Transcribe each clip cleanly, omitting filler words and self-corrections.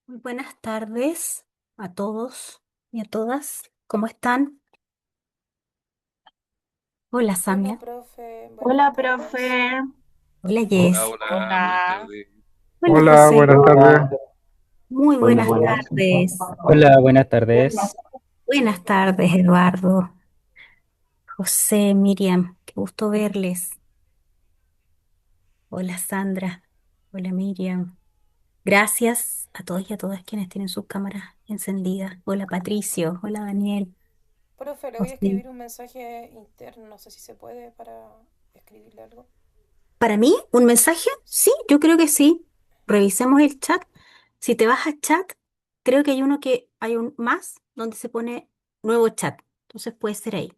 Muy buenas tardes a todos y a todas. ¿Cómo están? Hola, Hola, Samia. profe, buenas Hola, tardes. profe. Hola, Hola, Jess. hola, buenas Hola. tardes. Hola, Hola, José. buenas tardes. Muy Buenas, buenas buenas. tardes. Hola, buenas tardes. Buenas tardes, Eduardo, José, Miriam. Qué gusto verles. Hola, Sandra. Hola, Miriam. Gracias a todos y a todas quienes tienen sus cámaras encendidas. Hola, Patricio. Hola, Daniel. Profe, le voy a José. escribir un mensaje interno, no sé si se puede para escribirle algo. Para mí, ¿un mensaje? Sí, Sí, yo creo que sí. Revisemos el chat. Si te vas a chat, creo que hay un más donde se pone nuevo chat. Entonces puede ser ahí,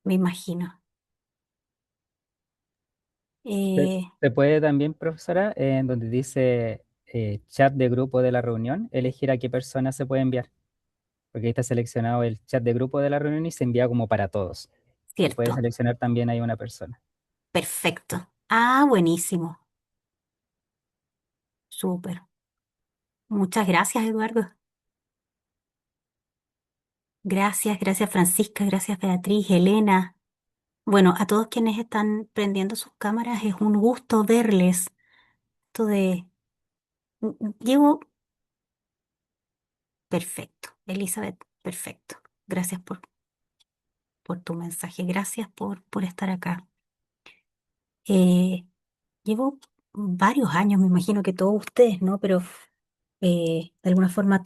me imagino. Se, Eh, se puede también, profesora, en donde dice chat de grupo de la reunión, elegir a qué persona se puede enviar, porque ahí está seleccionado el chat de grupo de la reunión y se envía como para todos. Y puede cierto, seleccionar también ahí una persona. perfecto. Ah, buenísimo. Súper. Muchas gracias, Eduardo. Gracias, gracias Francisca, gracias Beatriz, Elena. Bueno, a todos quienes están prendiendo sus cámaras, es un gusto verles. Esto de... Llevo perfecto. Elizabeth, perfecto. Gracias por tu mensaje. Gracias por estar acá. Eh, Llevo varios años, me imagino que todos ustedes, ¿no? Pero de alguna forma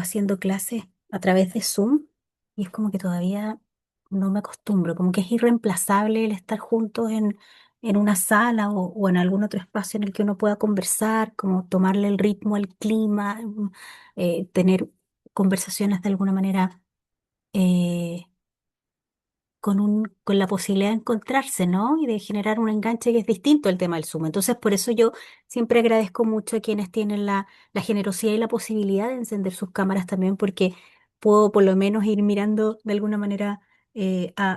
haciendo clases a través de Zoom y es como que todavía no me acostumbro, como que es irreemplazable el estar juntos en una sala o en algún otro espacio en el que uno pueda conversar, como tomarle el ritmo al clima, tener conversaciones de alguna manera eh, con la posibilidad de encontrarse, ¿no? Y de generar un enganche que es distinto al tema del Zoom. Entonces, por eso yo siempre agradezco mucho a quienes tienen la generosidad y la posibilidad de encender sus cámaras también, porque puedo por lo menos ir mirando de alguna manera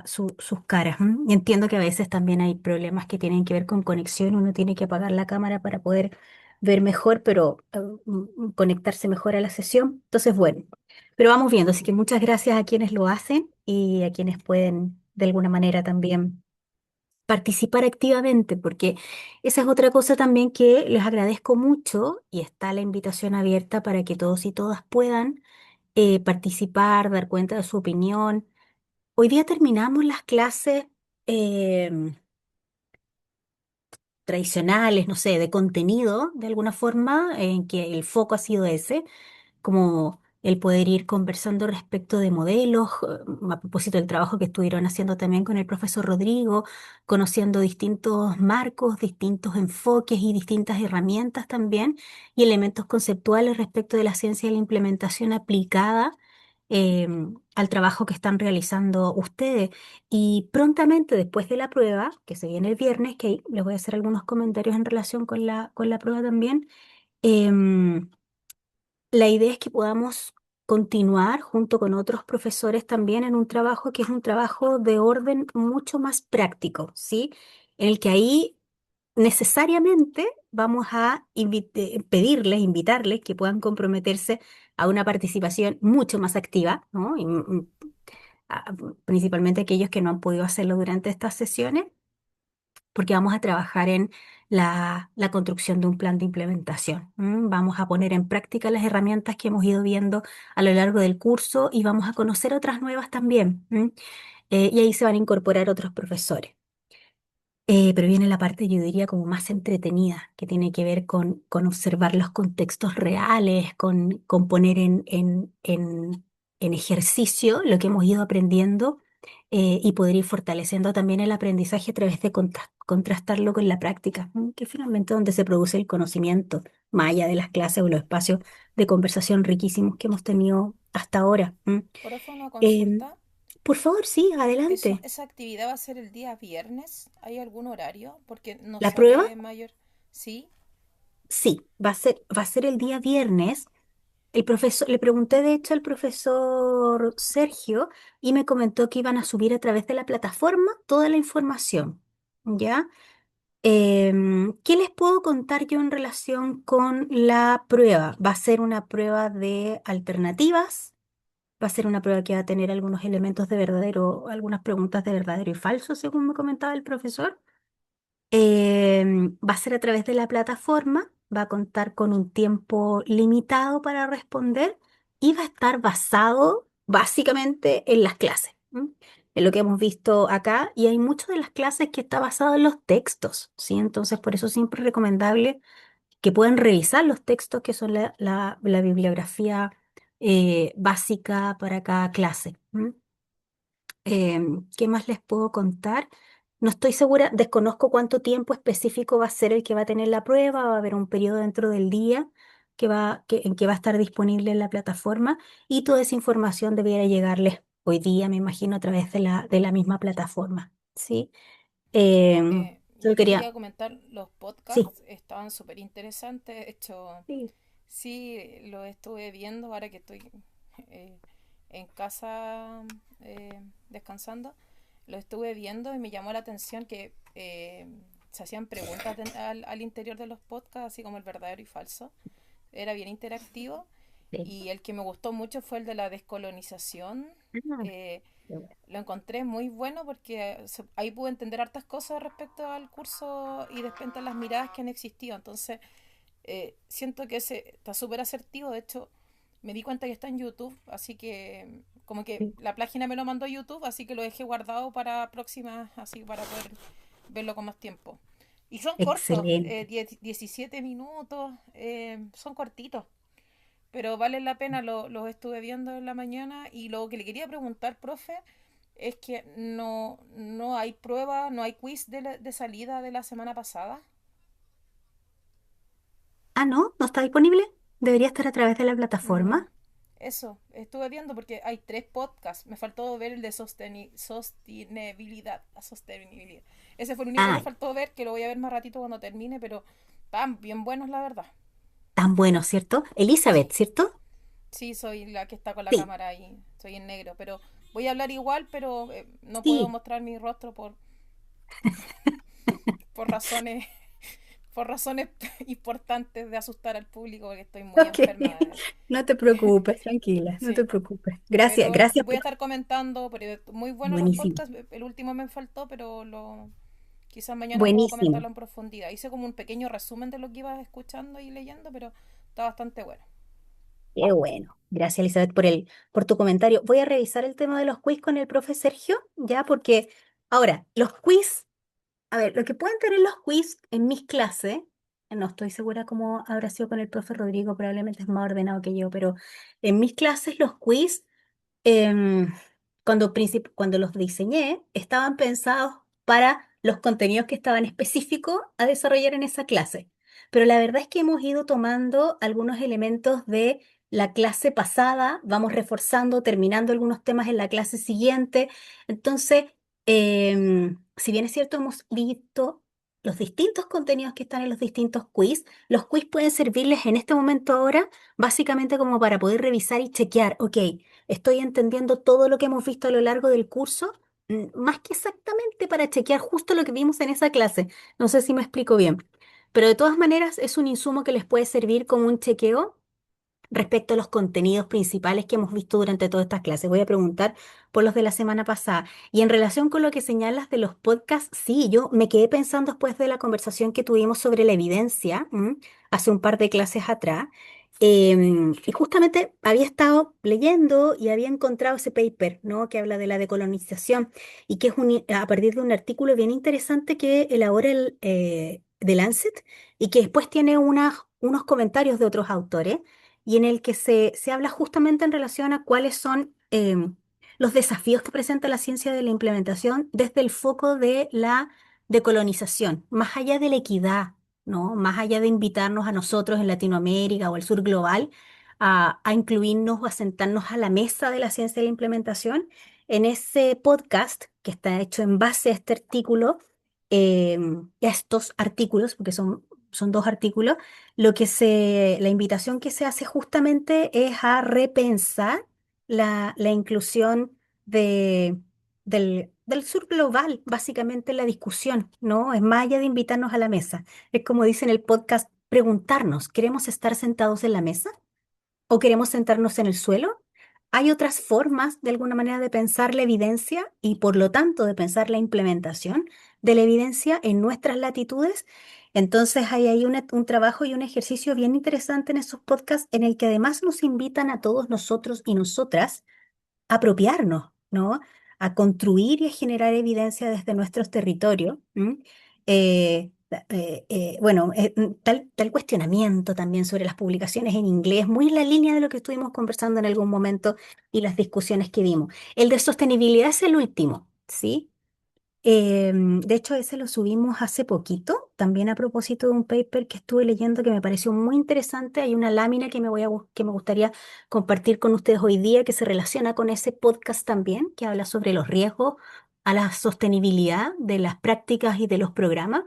sus caras. ¿M? Y entiendo que a veces también hay problemas que tienen que ver con conexión, uno tiene que apagar la cámara para poder ver mejor, pero conectarse mejor a la sesión. Entonces, bueno. Pero vamos viendo, así que muchas gracias a quienes lo hacen y a quienes pueden de alguna manera también participar activamente, porque esa es otra cosa también que les agradezco mucho y está la invitación abierta para que todos y todas puedan participar, dar cuenta de su opinión. Hoy día terminamos las clases em, tradicionales, no sé, de contenido, de alguna forma, en que el foco ha sido ese como el poder ir conversando respecto de modelos, a propósito del trabajo que estuvieron haciendo también con el profesor Rodrigo, conociendo distintos marcos, distintos enfoques y distintas herramientas también, y elementos conceptuales respecto de la ciencia y la implementación aplicada. eh, al trabajo que están realizando ustedes. Y prontamente después de la prueba, que se viene el viernes, que ahí les voy a hacer algunos comentarios en relación con la prueba también, em, la idea es que podamos continuar junto con otros profesores también en un trabajo que es un trabajo de orden mucho más práctico, ¿sí? En el que ahí necesariamente vamos a pedirles, invitarles que puedan comprometerse a una participación mucho más activa, ¿no? Principalmente aquellos que no han podido hacerlo durante estas sesiones porque vamos a trabajar en la construcción de un plan de implementación. ¿M? Vamos a poner en práctica las herramientas que hemos ido viendo a lo largo del curso y vamos a conocer otras nuevas también. ¿M? Y ahí se van a incorporar otros profesores. Pero viene la parte, yo diría, como más entretenida, que tiene que ver con observar los contextos reales, con poner en ejercicio lo que hemos ido aprendiendo y poder ir fortaleciendo también el aprendizaje a través de contrastarlo con la práctica, ¿m? Que finalmente es donde se produce el conocimiento, más allá de las clases o los espacios de conversación riquísimos que hemos tenido hasta ahora. ¿M? profe, una Em, consulta. por favor, sí, ¿Eso, adelante. esa actividad va a ser el día viernes? ¿Hay algún horario? Porque no ¿La prueba? sabe mayor. ¿Sí? Sí, va a ser el día viernes. El profesor, le pregunté de hecho al profesor Sergio y me comentó que iban a subir a través de la plataforma toda la información, ¿ya? ¿Qué les puedo contar yo en relación con la prueba? Va a ser una prueba de alternativas, va a ser una prueba que va a tener algunos elementos de verdadero, algunas preguntas de verdadero y falso, según me comentaba el profesor. Va a ser a través de la plataforma, va a contar con un tiempo limitado para responder y va a estar basado básicamente en las clases, ¿m? En lo que hemos visto acá, y hay muchas de las clases que está basado en los textos, ¿sí? Entonces, por eso siempre es recomendable que puedan revisar los textos que son la bibliografía básica para cada clase. ¿Qué más les puedo contar? No estoy segura, desconozco cuánto tiempo específico va a ser el que va a tener la prueba, va a haber un periodo dentro del día en que va a estar disponible en la plataforma, y toda esa información debiera llegarles hoy día, me imagino, a través de la misma plataforma, ¿sí? Solo Yo te quería, quería comentar, los sí, podcasts estaban súper interesantes. De hecho, sí, sí, lo estuve viendo ahora que estoy eh, en casa descansando. Lo estuve viendo y me llamó la atención que se hacían preguntas al interior de los podcasts, así como el verdadero y falso. Era bien interactivo. sí. Y el que me gustó mucho fue el de la descolonización. Ah, Eh, qué bueno. lo encontré muy bueno porque ahí pude entender hartas cosas respecto al curso y después las miradas que han existido. Entonces, siento que ese está súper asertivo. De hecho, me di cuenta que está en YouTube, así que como que Sí. la página me lo mandó YouTube, así que lo dejé guardado para próximas, así para poder verlo con más tiempo. Y son cortos, Excelente. 17 minutos, son cortitos. Pero vale la pena, los estuve viendo en la mañana y lo que le quería preguntar, profe, es que no hay prueba, no hay quiz de salida de la semana pasada. Ah, ¿no? ¿No está disponible? Debería estar a través de la No, plataforma. eso, estuve viendo porque hay tres podcasts. Me faltó ver el de sostenibilidad. La sostenibilidad. Ese fue el único que me Ah, faltó ver, que lo voy a ver más ratito cuando termine, pero están bien buenos, la verdad. tan bueno, ¿cierto? Elizabeth, Sí, ¿cierto? sí, soy la que está con la Sí, cámara ahí, soy en negro, pero voy a hablar igual, pero no puedo sí. mostrar mi rostro por razones por razones importantes de asustar al público porque estoy muy Ok, enferma. no te preocupes, tranquila, no te Sí, preocupes. Gracias, pero gracias voy a por... estar comentando, pero muy buenos los Buenísimo, podcasts. El último me faltó, pero quizás mañana puedo buenísimo. comentarlo en profundidad. Hice como un pequeño resumen de lo que iba escuchando y leyendo, pero está bastante bueno. Qué bueno. Gracias, Elizabeth, por tu comentario. Voy a revisar el tema de los quiz con el profe Sergio, ya, porque ahora, los quiz, a ver, lo que pueden tener los quiz en mis clases, no estoy segura cómo habrá sido con el profe Rodrigo, probablemente es más ordenado que yo, pero en mis clases los quiz em, cuando los diseñé, estaban pensados para los contenidos que estaban específicos a desarrollar en esa clase. Pero la verdad es que hemos ido tomando algunos elementos de la clase pasada, vamos reforzando, terminando algunos temas en la clase siguiente. Entonces, si bien es cierto, hemos visto los distintos contenidos que están en los distintos quiz, los quiz pueden servirles en este momento ahora básicamente como para poder revisar y chequear, ok, estoy entendiendo todo lo que hemos visto a lo largo del curso, más que exactamente para chequear justo lo que vimos en esa clase. No sé si me explico bien, pero de todas maneras es un insumo que les puede servir como un chequeo respecto a los contenidos principales que hemos visto durante todas estas clases. Voy a preguntar por los de la semana pasada. Y en relación con lo que señalas de los podcasts, sí, yo me quedé pensando después de la conversación que tuvimos sobre la evidencia, hace un par de clases atrás. Y justamente había estado leyendo y había encontrado ese paper, ¿no? Que habla de la decolonización y que es a partir de un artículo bien interesante que elabora The Lancet, y que después tiene unos comentarios de otros autores, y en el que se habla justamente en relación a cuáles son los desafíos que presenta la ciencia de la implementación desde el foco de la decolonización, más allá de la equidad, ¿no? Más allá de invitarnos a nosotros en Latinoamérica o al sur global a incluirnos o a sentarnos a la mesa de la ciencia de la implementación. En ese podcast que está hecho en base a este artículo, eh, a estos artículos, porque son dos artículos, la invitación que se hace justamente es a repensar la inclusión de, del sur global, básicamente la discusión, ¿no? Es más allá de invitarnos a la mesa. Es como dice en el podcast, preguntarnos, ¿queremos estar sentados en la mesa o queremos sentarnos en el suelo? Hay otras formas, de alguna manera, de pensar la evidencia y, por lo tanto, de pensar la implementación de la evidencia en nuestras latitudes. Entonces, hay ahí un trabajo y un ejercicio bien interesante en esos podcasts en el que además nos invitan a todos nosotros y nosotras apropiarnos, ¿no? A construir y a generar evidencia desde nuestros territorios. ¿M? Bueno, tal cuestionamiento también sobre las publicaciones en inglés, muy en la línea de lo que estuvimos conversando en algún momento y las discusiones que vimos. El de sostenibilidad es el último, ¿sí? De hecho, ese lo subimos hace poquito, también a propósito de un paper que estuve leyendo que me pareció muy interesante. Hay una lámina que que me gustaría compartir con ustedes hoy día que se relaciona con ese podcast también, que habla sobre los riesgos a la sostenibilidad de las prácticas y de los programas.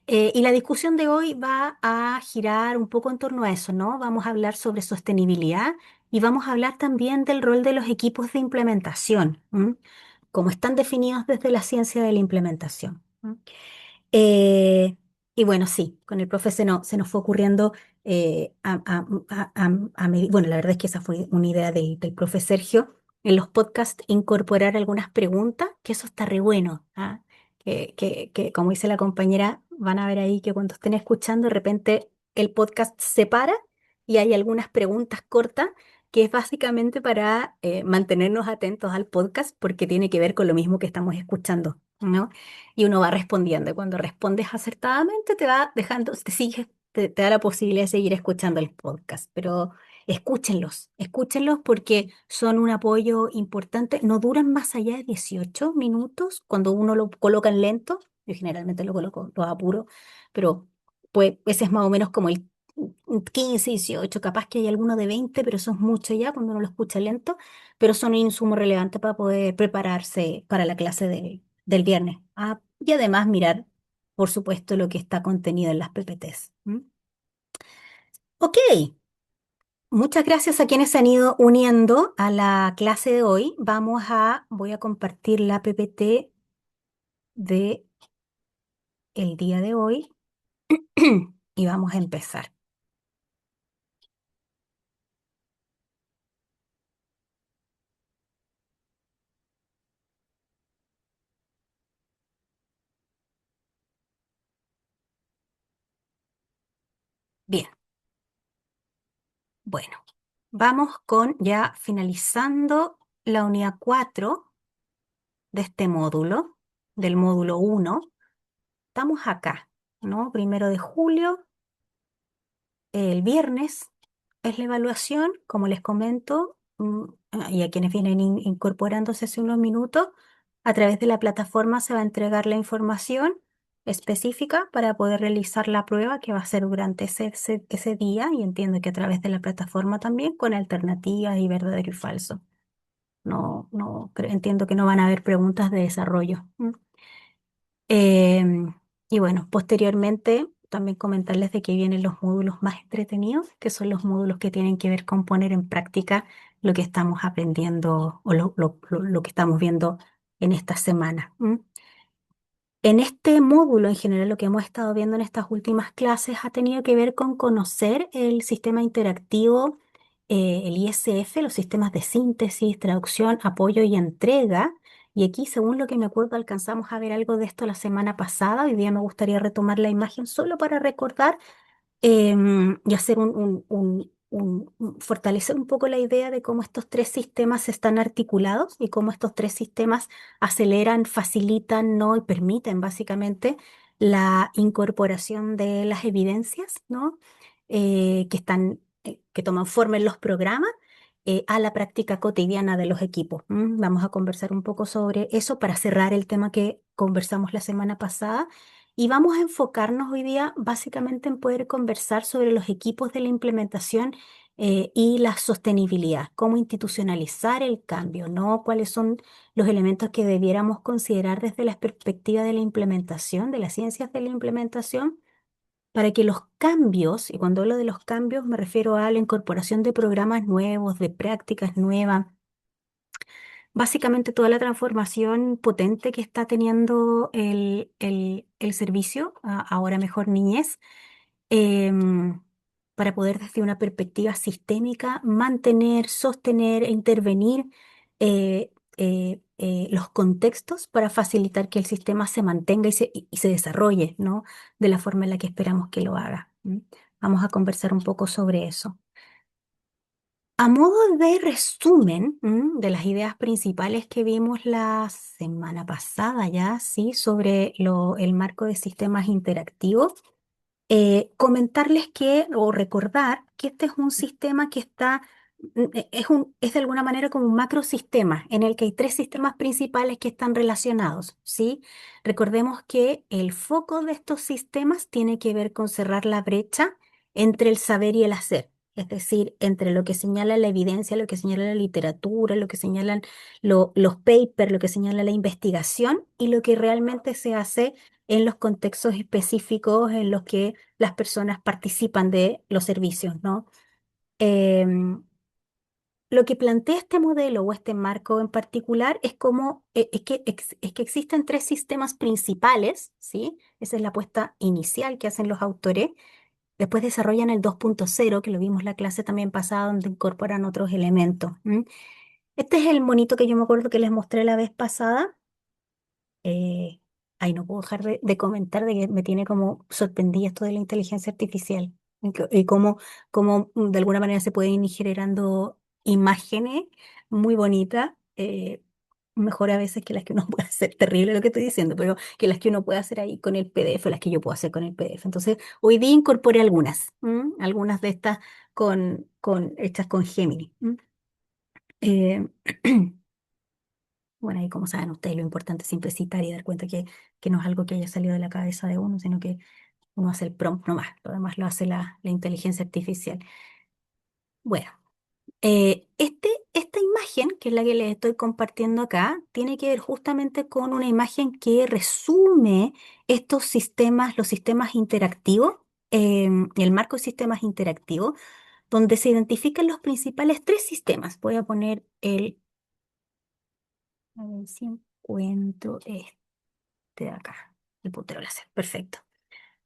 Y la discusión de hoy va a girar un poco en torno a eso, ¿no? Vamos a hablar sobre sostenibilidad y vamos a hablar también del rol de los equipos de implementación, ¿m? Como están definidos desde la ciencia de la implementación. ¿M? Eh, y bueno, sí, con el profe se nos fue ocurriendo, bueno, la verdad es que esa fue una idea del profe Sergio, en los podcasts incorporar algunas preguntas, que eso está re bueno, ¿ah? Que, como dice la compañera, van a ver ahí que cuando estén escuchando, de repente el podcast se para y hay algunas preguntas cortas, que es básicamente para mantenernos atentos al podcast, porque tiene que ver con lo mismo que estamos escuchando, ¿no? Y uno va respondiendo. Y cuando respondes acertadamente, te va dejando, te sigue, te da la posibilidad de seguir escuchando el podcast. Pero escúchenlos, escúchenlos porque son un apoyo importante. No duran más allá de 18 minutos cuando uno lo coloca en lento. Yo generalmente lo coloco, lo apuro, pero pues ese es más o menos como el 15, 18, capaz que hay alguno de 20, pero eso es mucho ya cuando uno lo escucha lento, pero son un insumo relevante para poder prepararse para la clase del viernes. Ah, y además mirar, por supuesto, lo que está contenido en las PPTs. ¿M? Ok, muchas gracias a quienes se han ido uniendo a la clase de hoy. Voy a compartir la PPT de el día de hoy y vamos a empezar. Bien, bueno, vamos con ya finalizando la unidad 4 de este módulo, del módulo 1. Estamos acá, ¿no? 1 de julio. El viernes es la evaluación, como les comento, y a quienes vienen incorporándose hace unos minutos, a través de la plataforma se va a entregar la información específica para poder realizar la prueba que va a ser durante ese día, y entiendo que a través de la plataforma también con alternativas y verdadero y falso. Entiendo que no van a haber preguntas de desarrollo. Em, y bueno, posteriormente también comentarles de que vienen los módulos más entretenidos, que son los módulos que tienen que ver con poner en práctica lo que estamos aprendiendo o lo que estamos viendo en esta semana. ¿M? En este módulo, en general, lo que hemos estado viendo en estas últimas clases ha tenido que ver con conocer el sistema interactivo, el ISF, los sistemas de síntesis, traducción, apoyo y entrega. Y aquí, según lo que me acuerdo, alcanzamos a ver algo de esto la semana pasada. Hoy día me gustaría retomar la imagen solo para recordar y hacer fortalecer un poco la idea de cómo estos tres sistemas están articulados y cómo estos tres sistemas aceleran, facilitan, ¿no? Y permiten básicamente la incorporación de las evidencias, ¿no? Que toman forma en los programas. A la práctica cotidiana de los equipos. Vamos a conversar un poco sobre eso para cerrar el tema que conversamos la semana pasada y vamos a enfocarnos hoy día básicamente en poder conversar sobre los equipos de la implementación y la sostenibilidad, cómo institucionalizar el cambio, ¿no? Cuáles son los elementos que debiéramos considerar desde la perspectiva de la implementación, de las ciencias de la implementación, para que los cambios, y cuando hablo de los cambios me refiero a la incorporación de programas nuevos, de prácticas nuevas, básicamente toda la transformación potente que está teniendo el servicio, ahora mejor niñez, em, para poder desde una perspectiva sistémica mantener, sostener e intervenir los contextos para facilitar que el sistema se mantenga y se desarrolle, ¿no? De la forma en la que esperamos que lo haga. ¿M? Vamos a conversar un poco sobre eso. A modo de resumen, de las ideas principales que vimos la semana pasada ya, ¿sí? Sobre el marco de sistemas interactivos, comentarles que, o recordar que este es un sistema que está, es de alguna manera como un macrosistema en el que hay tres sistemas principales que están relacionados, ¿sí? Recordemos que el foco de estos sistemas tiene que ver con cerrar la brecha entre el saber y el hacer. Es decir, entre lo que señala la evidencia, lo que señala la literatura, lo que señalan los papers, lo que señala la investigación y lo que realmente se hace en los contextos específicos en los que las personas participan de los servicios, ¿no? Em, lo que plantea este modelo o este marco en particular es como, es que existen tres sistemas principales, ¿sí? Esa es la apuesta inicial que hacen los autores. Después desarrollan el 2.0, que lo vimos la clase también pasada, donde incorporan otros elementos. Este es el monito que yo me acuerdo que les mostré la vez pasada. Eh, Ay, no puedo dejar de comentar de que me tiene como sorprendida esto de la inteligencia artificial y cómo de alguna manera se pueden ir generando imágenes muy bonitas, mejor a veces que las que uno puede hacer, terrible lo que estoy diciendo, pero que las que uno puede hacer ahí con el PDF, las que yo puedo hacer con el PDF. Entonces, hoy día incorporé algunas, algunas de estas hechas con Gemini. Eh, Bueno, y como saben ustedes, lo importante es siempre citar y dar cuenta que no es algo que haya salido de la cabeza de uno, sino que uno hace el prompt nomás, lo demás lo hace la inteligencia artificial. Bueno, esta imagen, que es la que les estoy compartiendo acá, tiene que ver justamente con una imagen que resume estos sistemas, los sistemas interactivos, el marco de sistemas interactivos, donde se identifican los principales tres sistemas. Voy a poner a ver si encuentro de acá, el puntero láser. Perfecto.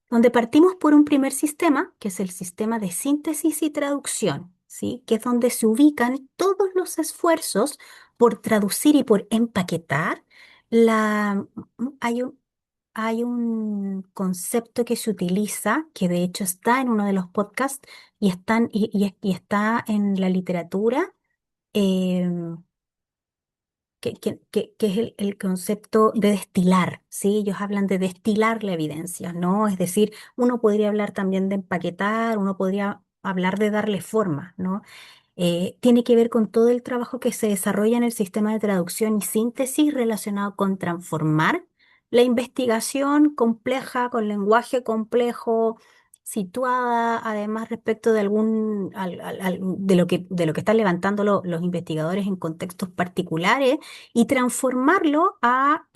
Donde partimos por un primer sistema, que es el sistema de síntesis y traducción, ¿sí? Que es donde se ubican todos los esfuerzos por traducir y por empaquetar. La, hay un, Hay un concepto que se utiliza, que de hecho está en uno de los podcasts y está en la literatura. em, que es el concepto de destilar, ¿sí? Ellos hablan de destilar la evidencia, ¿no? Es decir, uno podría hablar también de empaquetar, uno podría hablar de darle forma, ¿no? Tiene que ver con todo el trabajo que se desarrolla en el sistema de traducción y síntesis relacionado con transformar la investigación compleja, con lenguaje complejo, situada además respecto de de lo que están levantando los investigadores en contextos particulares y transformarlo a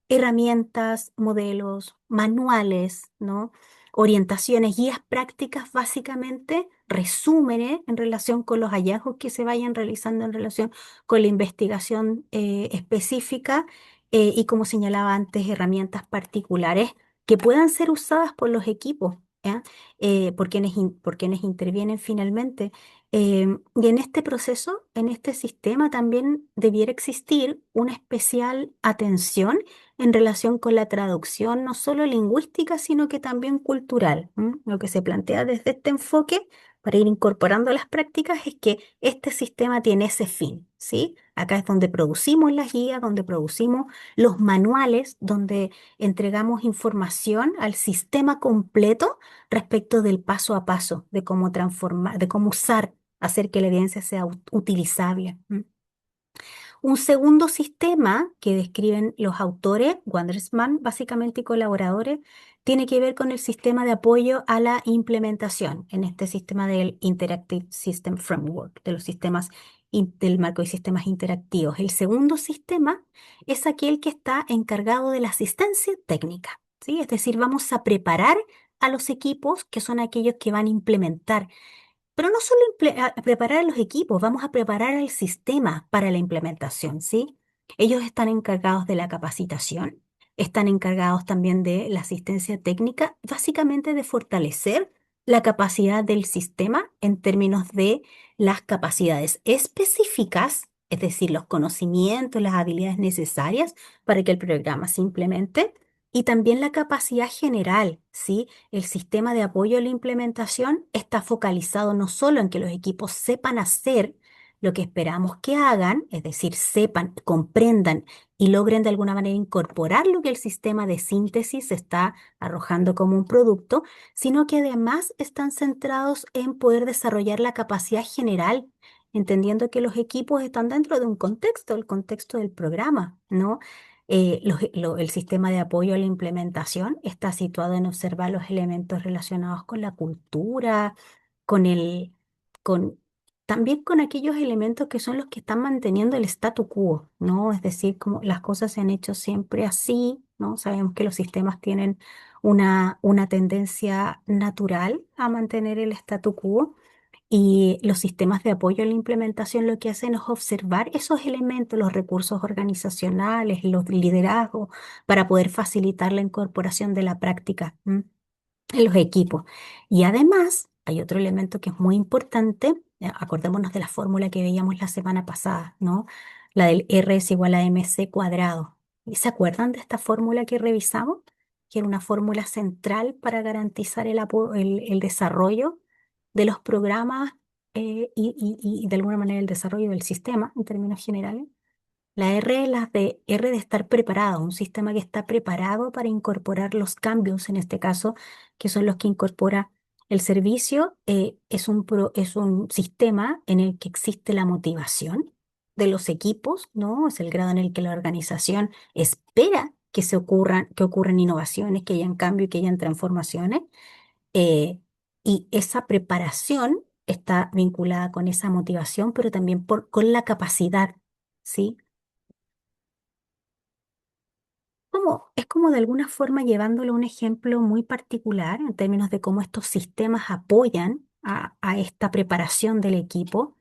herramientas, modelos, manuales, ¿no? Orientaciones, guías prácticas, básicamente resúmenes en relación con los hallazgos que se vayan realizando en relación con la investigación específica y, como señalaba antes, herramientas particulares que puedan ser usadas por los equipos, ¿ya? Por quienes intervienen finalmente. Y en este proceso, en este sistema, también debiera existir una especial atención en relación con la traducción, no solo lingüística, sino que también cultural. Lo que se plantea desde este enfoque para ir incorporando las prácticas es que este sistema tiene ese fin, ¿sí? Acá es donde producimos las guías, donde producimos los manuales, donde entregamos información al sistema completo respecto del paso a paso, de cómo transformar, de cómo usar, hacer que la evidencia sea utilizable. Un segundo sistema que describen los autores, Wandersman básicamente y colaboradores, tiene que ver con el sistema de apoyo a la implementación en este sistema del Interactive System Framework, de los sistemas del marco de sistemas interactivos. El segundo sistema es aquel que está encargado de la asistencia técnica, ¿sí? Es decir, vamos a preparar a los equipos que son aquellos que van a implementar Pero no solo a preparar a los equipos, vamos a preparar al sistema para la implementación, ¿sí? Ellos están encargados de la capacitación, están encargados también de la asistencia técnica, básicamente de fortalecer la capacidad del sistema en términos de las capacidades específicas, es decir, los conocimientos, las habilidades necesarias para que el programa se implemente, y también la capacidad general, ¿sí? El sistema de apoyo a la implementación está focalizado no solo en que los equipos sepan hacer lo que esperamos que hagan, es decir, sepan, comprendan y logren de alguna manera incorporar lo que el sistema de síntesis está arrojando como un producto, sino que además están centrados en poder desarrollar la capacidad general, entendiendo que los equipos están dentro de un contexto, el contexto del programa, ¿no? El sistema de apoyo a la implementación está situado en observar los elementos relacionados con la cultura, con el, con, también con aquellos elementos que son los que están manteniendo el statu quo, ¿no? Es decir, como las cosas se han hecho siempre así, ¿no? Sabemos que los sistemas tienen una tendencia natural a mantener el statu quo. Y los sistemas de apoyo a la implementación lo que hacen es observar esos elementos, los recursos organizacionales, los liderazgos, para poder facilitar la incorporación de la práctica. ¿M? En los equipos. Y además, hay otro elemento que es muy importante, acordémonos de la fórmula que veíamos la semana pasada, ¿no? La del R es igual a MC cuadrado. ¿Y se acuerdan de esta fórmula que revisamos? Que era una fórmula central para garantizar el desarrollo de los programas y de alguna manera el desarrollo del sistema en términos generales. La R es la de R de estar preparado, un sistema que está preparado para incorporar los cambios, en este caso, que son los que incorpora el servicio, es un sistema en el que existe la motivación de los equipos, ¿no? Es el grado en el que la organización espera que ocurran innovaciones, que hayan cambio y que hayan transformaciones. eh, y esa preparación está vinculada con esa motivación, pero también con la capacidad, ¿sí? Es como de alguna forma llevándolo a un ejemplo muy particular en términos de cómo estos sistemas apoyan a esta preparación del equipo.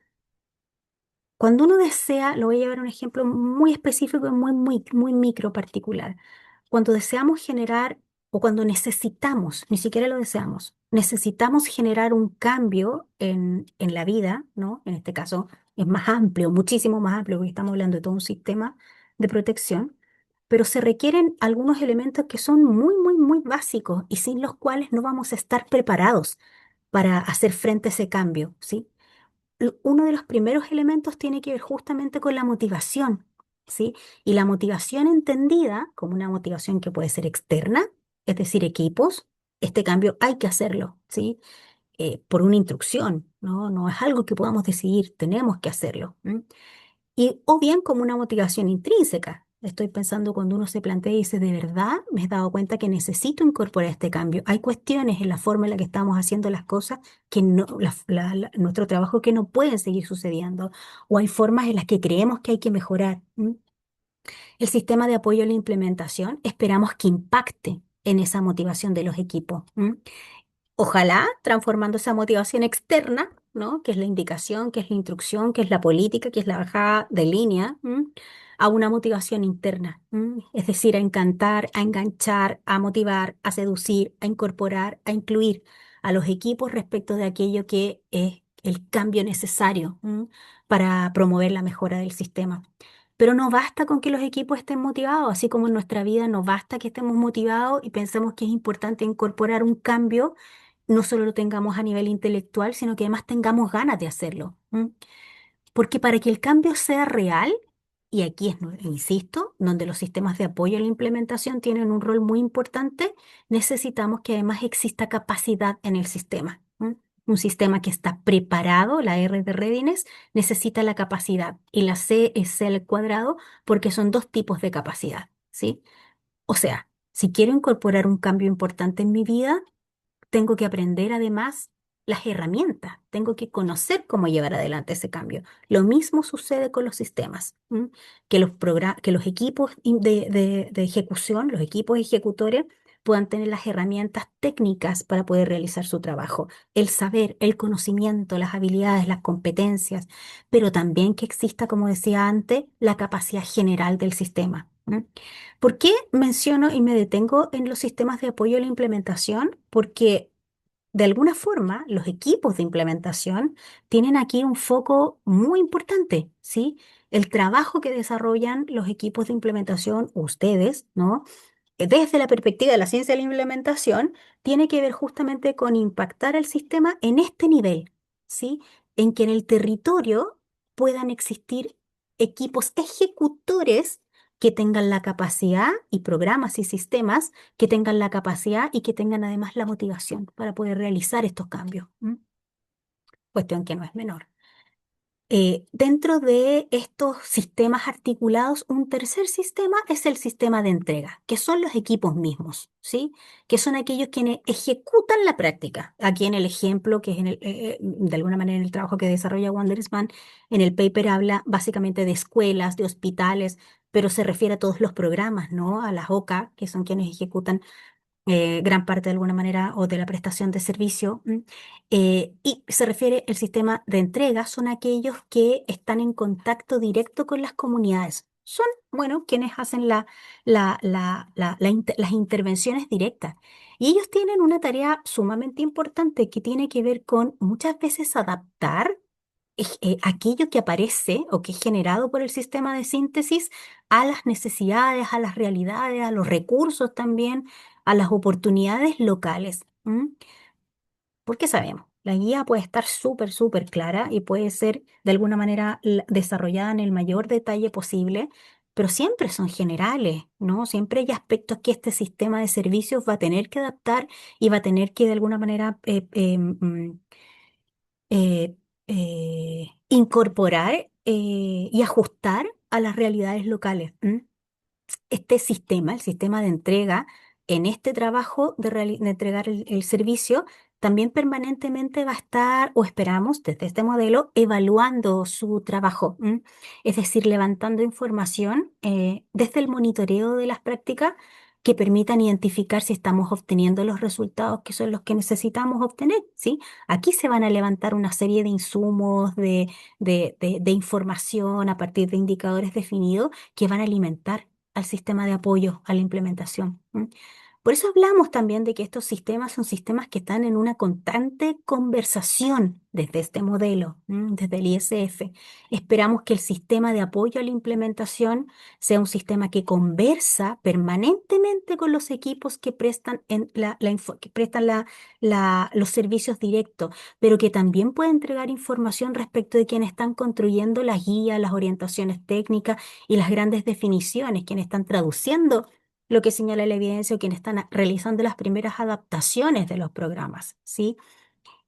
Cuando uno desea, lo voy a llevar a un ejemplo muy específico y muy micro particular. Cuando deseamos generar o cuando necesitamos, ni siquiera lo deseamos, necesitamos generar un cambio en la vida, ¿no? En este caso es más amplio, muchísimo más amplio, porque estamos hablando de todo un sistema de protección, pero se requieren algunos elementos que son muy básicos y sin los cuales no vamos a estar preparados para hacer frente a ese cambio, ¿sí? Uno de los primeros elementos tiene que ver justamente con la motivación, ¿sí? Y la motivación entendida como una motivación que puede ser externa, es decir, equipos, este cambio hay que hacerlo, ¿sí? Por una instrucción, ¿no? No es algo que podamos decidir, tenemos que hacerlo. O bien como una motivación intrínseca. Estoy pensando cuando uno se plantea y dice, de verdad me he dado cuenta que necesito incorporar este cambio. Hay cuestiones en la forma en la que estamos haciendo las cosas que no, nuestro trabajo que no pueden seguir sucediendo. O hay formas en las que creemos que hay que mejorar. ¿M? El sistema de apoyo a la implementación esperamos que impacte en esa motivación de los equipos. ¿M? Ojalá transformando esa motivación externa, ¿no? Que es la indicación, que es la instrucción, que es la política, que es la bajada de línea, ¿m? A una motivación interna, ¿m? Es decir, a encantar, a enganchar, a motivar, a seducir, a incorporar, a incluir a los equipos respecto de aquello que es el cambio necesario, ¿m? Para promover la mejora del sistema. Pero no basta con que los equipos estén motivados, así como en nuestra vida no basta que estemos motivados y pensemos que es importante incorporar un cambio, no solo lo tengamos a nivel intelectual, sino que además tengamos ganas de hacerlo. ¿M? Porque para que el cambio sea real, y aquí es, insisto, donde los sistemas de apoyo a la implementación tienen un rol muy importante, necesitamos que además exista capacidad en el sistema. ¿M? Un sistema que está preparado, la R de Readiness, necesita la capacidad y la C es C al cuadrado porque son dos tipos de capacidad, ¿sí? O sea, si quiero incorporar un cambio importante en mi vida, tengo que aprender además las herramientas, tengo que conocer cómo llevar adelante ese cambio. Lo mismo sucede con los sistemas, ¿m? Que los equipos de ejecución, los equipos ejecutores, puedan tener las herramientas técnicas para poder realizar su trabajo, el saber, el conocimiento, las habilidades, las competencias, pero también que exista, como decía antes, la capacidad general del sistema. ¿M? ¿Por qué menciono y me detengo en los sistemas de apoyo a la implementación? Porque de alguna forma, los equipos de implementación tienen aquí un foco muy importante, ¿sí? El trabajo que desarrollan los equipos de implementación, ustedes, ¿no? Desde la perspectiva de la ciencia de la implementación, tiene que ver justamente con impactar el sistema en este nivel, ¿sí? En que en el territorio puedan existir equipos ejecutores que tengan la capacidad y programas y sistemas que tengan la capacidad y que tengan además la motivación para poder realizar estos cambios. ¿M? Cuestión que no es menor. Dentro de estos sistemas articulados, un tercer sistema es el sistema de entrega, que son los equipos mismos, ¿sí? Que son aquellos quienes ejecutan la práctica. Aquí en el ejemplo, que es de alguna manera en el trabajo que desarrolla Wandersman, en el paper habla básicamente de escuelas, de hospitales, pero se refiere a todos los programas, ¿no? A las OCA, que son quienes ejecutan gran parte de alguna manera o de la prestación de servicio. Y se refiere el sistema de entrega, son aquellos que están en contacto directo con las comunidades. Son, bueno, quienes hacen las intervenciones directas. Y ellos tienen una tarea sumamente importante que tiene que ver con muchas veces adaptar aquello que aparece o que es generado por el sistema de síntesis a las necesidades, a las realidades, a los recursos también, a las oportunidades locales. ¿M? Porque sabemos, la guía puede estar súper, súper clara y puede ser de alguna manera desarrollada en el mayor detalle posible, pero siempre son generales, ¿no? Siempre hay aspectos que este sistema de servicios va a tener que adaptar y va a tener que de alguna manera eh, incorporar y ajustar a las realidades locales. ¿M? Este sistema, el sistema de entrega, en este trabajo de entregar el servicio, también permanentemente va a estar, o esperamos desde este modelo, evaluando su trabajo. ¿M? Es decir, levantando información desde el monitoreo de las prácticas que permitan identificar si estamos obteniendo los resultados que son los que necesitamos obtener, ¿sí? Aquí se van a levantar una serie de insumos, de información a partir de indicadores definidos que van a alimentar al sistema de apoyo a la implementación. ¿M? Por eso hablamos también de que estos sistemas son sistemas que están en una constante conversación desde este modelo, desde el ISF. Esperamos que el sistema de apoyo a la implementación sea un sistema que conversa permanentemente con los equipos que prestan, que prestan los servicios directos, pero que también puede entregar información respecto de quienes están construyendo las guías, las orientaciones técnicas y las grandes definiciones, quienes están traduciendo lo que señala la evidencia o quienes están realizando las primeras adaptaciones de los programas, ¿sí?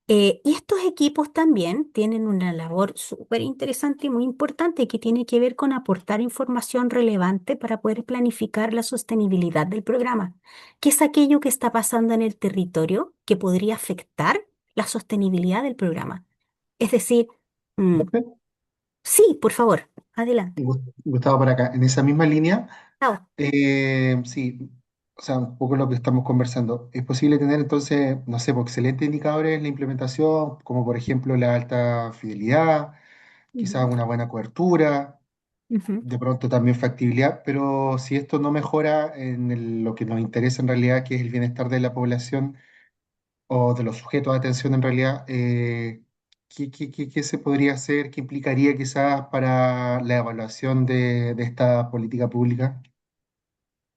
Y estos equipos también tienen una labor súper interesante y muy importante que tiene que ver con aportar información relevante para poder planificar la sostenibilidad del programa, que es aquello que está pasando en el territorio que podría afectar la sostenibilidad del programa. Es decir, mm, Profe, sí, por favor, adelante. Gustavo por acá. En esa misma línea, Ah, sí, o sea, un poco lo que estamos conversando. Es posible tener entonces, no sé, pues, excelentes indicadores en la implementación, como por ejemplo la alta fidelidad, ujú, quizás una buena cobertura, ujú. de pronto también factibilidad, pero si esto no mejora en lo que nos interesa en realidad, que es el bienestar de la población o de los sujetos de atención en realidad, ¿qué se podría hacer? ¿Qué implicaría quizás para la evaluación de esta política pública?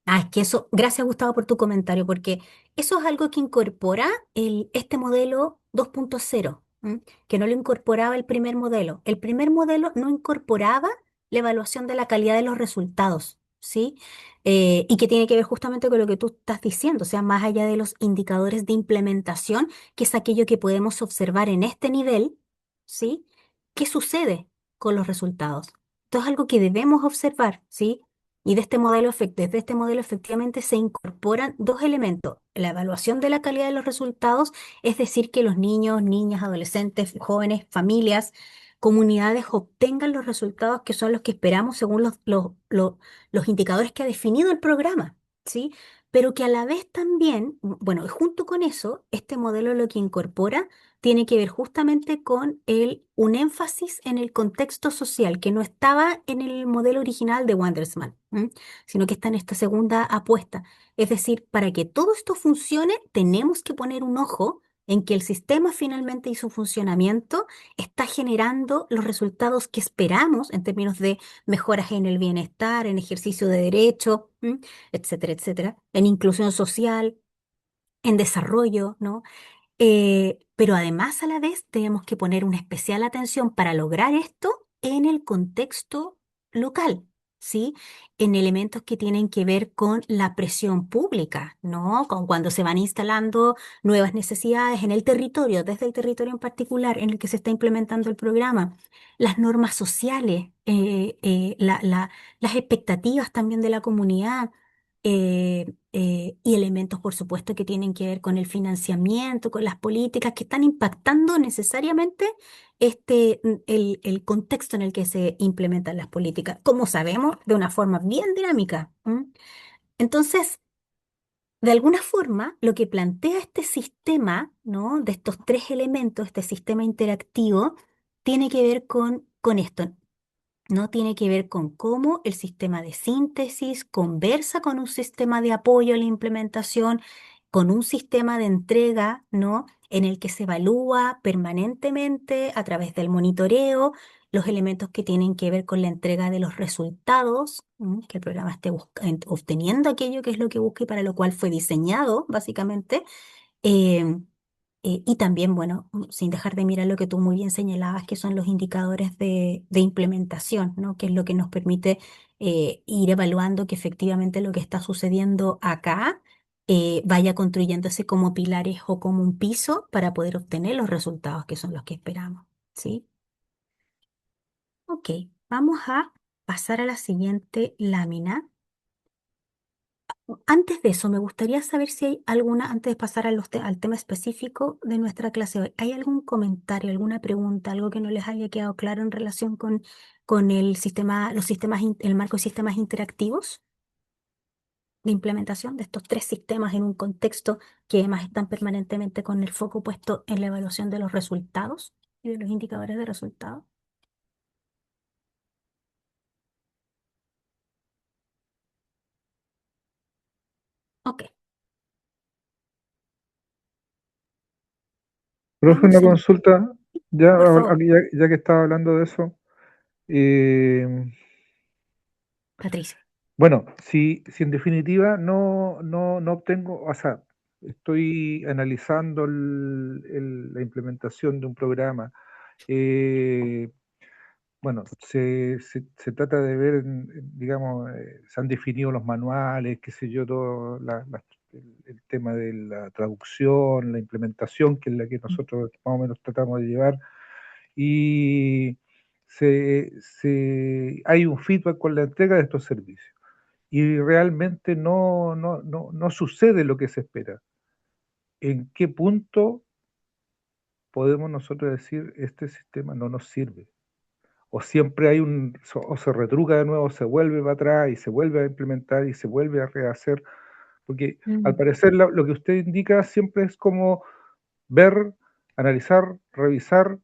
Ah, es que eso, gracias Gustavo por tu comentario, porque eso es algo que incorpora este modelo 2.0, ¿m? Que no lo incorporaba el primer modelo. El primer modelo no incorporaba la evaluación de la calidad de los resultados, ¿sí? Y que tiene que ver justamente con lo que tú estás diciendo, o sea, más allá de los indicadores de implementación, que es aquello que podemos observar en este nivel, ¿sí? ¿Qué sucede con los resultados? Esto es algo que debemos observar, ¿sí? Y desde este modelo efectivamente se incorporan dos elementos. La evaluación de la calidad de los resultados, es decir, que los niños, niñas, adolescentes, jóvenes, familias, comunidades obtengan los resultados que son los que esperamos según los indicadores que ha definido el programa. ¿sí? Pero que a la vez también, bueno, y junto con eso, este modelo lo que incorpora tiene que ver justamente con un énfasis en el contexto social que no estaba en el modelo original de Wandersman, ¿m? Sino que está en esta segunda apuesta. Es decir, para que todo esto funcione, tenemos que poner un ojo en que el sistema finalmente y su funcionamiento está generando los resultados que esperamos en términos de mejoras en el bienestar, en ejercicio de derecho, etcétera, etcétera, en inclusión social, en desarrollo, ¿no? Pero además a la vez tenemos que poner una especial atención para lograr esto en el contexto local, ¿sí? En elementos que tienen que ver con la presión pública, ¿no? Con cuando se van instalando nuevas necesidades en el territorio, desde el territorio en particular en el que se está implementando el programa, las normas sociales, las expectativas también de la comunidad. Y elementos, por supuesto, que tienen que ver con el financiamiento, con las políticas que están impactando necesariamente el contexto en el que se implementan las políticas, como sabemos, de una forma bien dinámica. ¿M? Entonces, de alguna forma, lo que plantea este sistema, ¿no? De estos tres elementos, este sistema interactivo, tiene que ver con esto. No tiene que ver con cómo el sistema de síntesis conversa con un sistema de apoyo a la implementación, con un sistema de entrega, ¿no? En el que se evalúa permanentemente a través del monitoreo los elementos que tienen que ver con la entrega de los resultados, que el programa esté obteniendo aquello que es lo que busca y para lo cual fue diseñado, básicamente. Em, y también, bueno, sin dejar de mirar lo que tú muy bien señalabas, que son los indicadores de implementación, ¿no? Que es lo que nos permite ir evaluando que efectivamente lo que está sucediendo acá vaya construyéndose como pilares o como un piso para poder obtener los resultados que son los que esperamos, ¿sí? Ok, vamos a pasar a la siguiente lámina. Antes de eso, me gustaría saber si hay alguna, antes de pasar al tema específico de nuestra clase hoy, ¿hay algún comentario, alguna pregunta, algo que no les haya quedado claro en relación con el sistema, los sistemas, el marco de sistemas interactivos de implementación de estos tres sistemas en un contexto que además están permanentemente con el foco puesto en la evaluación de los resultados y de los indicadores de resultados? Ok, Profe, vamos una en, consulta, ya, por favor, ya que estaba hablando de eso. eh, Patricia. bueno, si en definitiva no obtengo, o sea, estoy analizando la implementación de un programa, eh, bueno, se trata de ver, digamos, se han definido los manuales, qué sé yo, todo el tema de la traducción, la implementación, que es la que nosotros más o menos tratamos de llevar, y hay un feedback con la entrega de estos servicios. Y realmente no sucede lo que se espera. ¿En qué punto podemos nosotros decir este sistema no nos sirve? O siempre o se retruca de nuevo, se vuelve para atrás y se vuelve a implementar y se vuelve a rehacer, porque al Mm, parecer lo que usted indica siempre es como ver, analizar, revisar,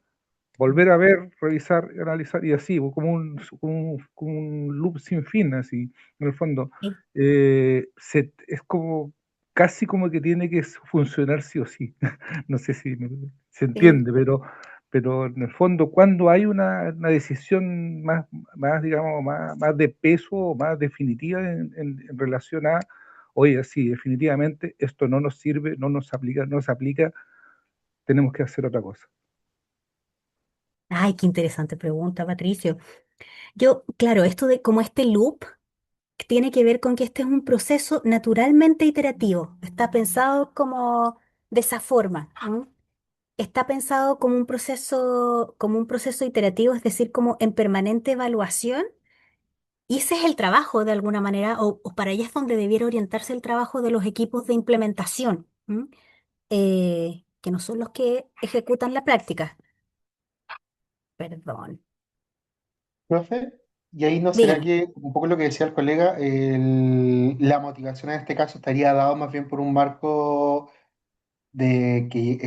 volver a ver, revisar, analizar y así, como un loop sin fin, así, en el fondo. sí. Es como, casi como que tiene que funcionar sí o sí. No sé si se Sí. entiende, pero en el fondo, cuando hay una decisión digamos, más de peso o más definitiva en relación a, oye, sí, definitivamente esto no nos sirve, no se aplica, tenemos que hacer otra cosa. Ay, qué interesante pregunta, Patricio. Yo, claro, esto de como este loop tiene que ver con que este es un proceso naturalmente iterativo. Está pensado como de esa forma, ¿no? Está pensado como un proceso iterativo, es decir, como en permanente evaluación. Y ese es el trabajo de alguna manera, o para allá es donde debiera orientarse el trabajo de los equipos de implementación, ¿m? Que no son los que ejecutan la práctica. Perdón. ¿Profe? Y ahí no será Dígame. que, un poco lo que decía el colega, la motivación en este caso estaría dado más bien por un marco de que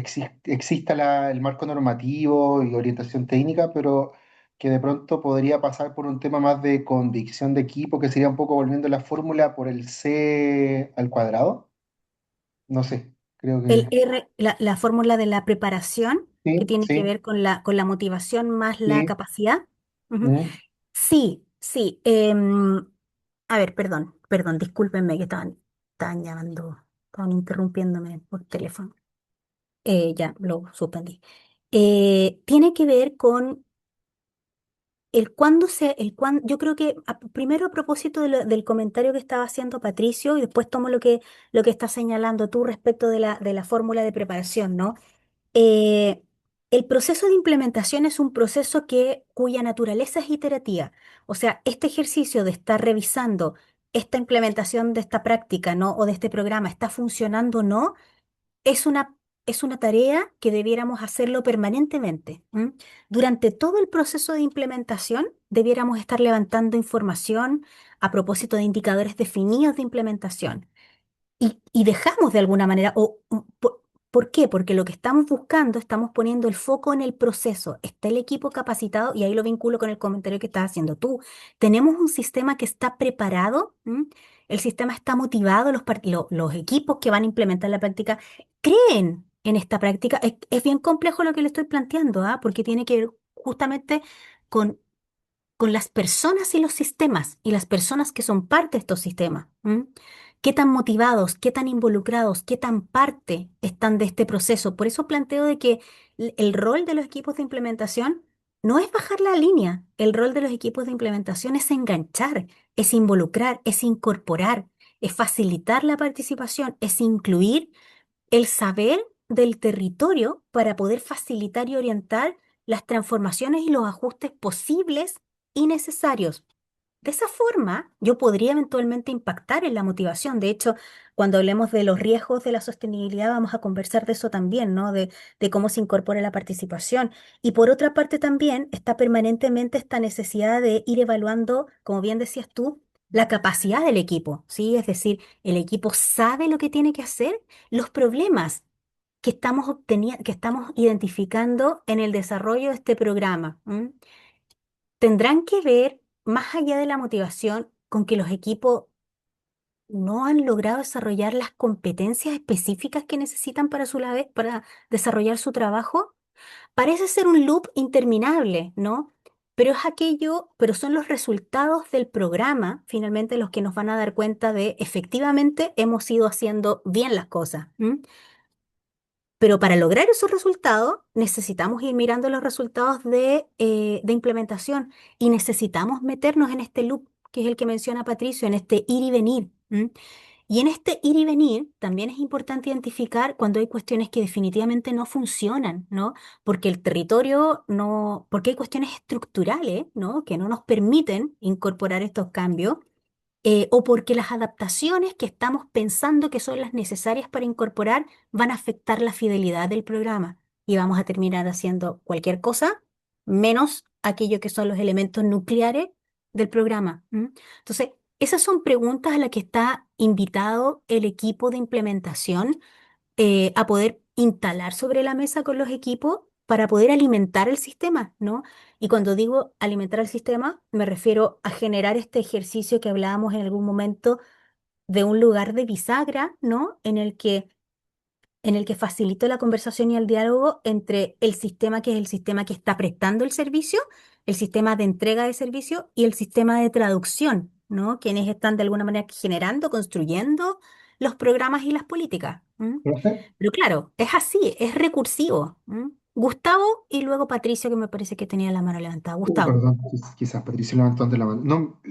exista el marco normativo y orientación técnica, pero que de pronto podría pasar por un tema más de convicción de equipo, que sería un poco volviendo la fórmula por el C al cuadrado. No sé, creo El que R, la fórmula de la preparación, que sí, tiene que sí, ver con la motivación más la sí. capacidad. Ujú. Mm. Sí, sí. A ver, perdón, discúlpenme que estaban llamando, estaban interrumpiéndome por teléfono. Ya, lo suspendí. Tiene que ver con yo creo que primero a propósito del comentario que estaba haciendo Patricio y después tomo lo que está señalando tú respecto de la fórmula de preparación, ¿no? Eh, el proceso de implementación es un proceso cuya naturaleza es iterativa. O sea, este ejercicio de estar revisando esta implementación de esta práctica, ¿no? O de este programa, ¿está funcionando o no? Es es una tarea que debiéramos hacerlo permanentemente. ¿M? Durante todo el proceso de implementación, debiéramos estar levantando información a propósito de indicadores definidos de implementación y dejamos de alguna manera, ¿por qué? Porque lo que estamos buscando, estamos poniendo el foco en el proceso. Está el equipo capacitado y ahí lo vinculo con el comentario que estás haciendo tú. Tenemos un sistema que está preparado, ¿m? El sistema está motivado, los equipos que van a implementar la práctica creen en esta práctica. Es bien complejo lo que le estoy planteando, ¿ah? Porque tiene que ver justamente con las personas y los sistemas y las personas que son parte de estos sistemas. ¿M? ¿Qué tan motivados, qué tan involucrados, qué tan parte están de este proceso? Por eso planteo de que el rol de los equipos de implementación no es bajar la línea, el rol de los equipos de implementación es enganchar, es involucrar, es incorporar, es facilitar la participación, es incluir el saber del territorio para poder facilitar y orientar las transformaciones y los ajustes posibles y necesarios. De esa forma, yo podría eventualmente impactar en la motivación. De hecho, cuando hablemos de los riesgos de la sostenibilidad, vamos a conversar de eso también, ¿no? De cómo se incorpora la participación. Y por otra parte, también está permanentemente esta necesidad de ir evaluando, como bien decías tú, la capacidad del equipo, ¿sí? Es decir, el equipo sabe lo que tiene que hacer, los problemas que estamos identificando en el desarrollo de este programa. ¿M? Tendrán que ver, más allá de la motivación, con que los equipos no han logrado desarrollar las competencias específicas que necesitan para desarrollar su trabajo. Parece ser un loop interminable, ¿no? Pero son los resultados del programa, finalmente, los que nos van a dar cuenta de efectivamente hemos ido haciendo bien las cosas. ¿M? Pero para lograr esos resultados, necesitamos ir mirando los resultados de implementación y necesitamos meternos en este loop, que es el que menciona Patricio, en este ir y venir. ¿M? Y en este ir y venir también es importante identificar cuando hay cuestiones que definitivamente no funcionan, ¿no? Porque el territorio no, porque hay cuestiones estructurales, ¿no? Que no nos permiten incorporar estos cambios o porque las adaptaciones que estamos pensando que son las necesarias para incorporar van a afectar la fidelidad del programa y vamos a terminar haciendo cualquier cosa menos aquello que son los elementos nucleares del programa. ¿M? Entonces, esas son preguntas a las que está invitado el equipo de implementación a poder instalar sobre la mesa con los equipos para poder alimentar el sistema, ¿no? Y cuando digo alimentar el sistema, me refiero a generar este ejercicio que hablábamos en algún momento de un lugar de bisagra, ¿no? En el que facilito la conversación y el diálogo entre el sistema que es el sistema que está prestando el servicio, el sistema de entrega de servicio y el sistema de traducción, ¿no? Quienes están de alguna manera generando, construyendo los programas y las políticas. ¿M? Profe. Pero claro, es así, es recursivo. ¿M? Gustavo y luego Patricio, que me parece que tenía la mano levantada. Gustavo. Perdón, quizás Patricio levantando la mano. No,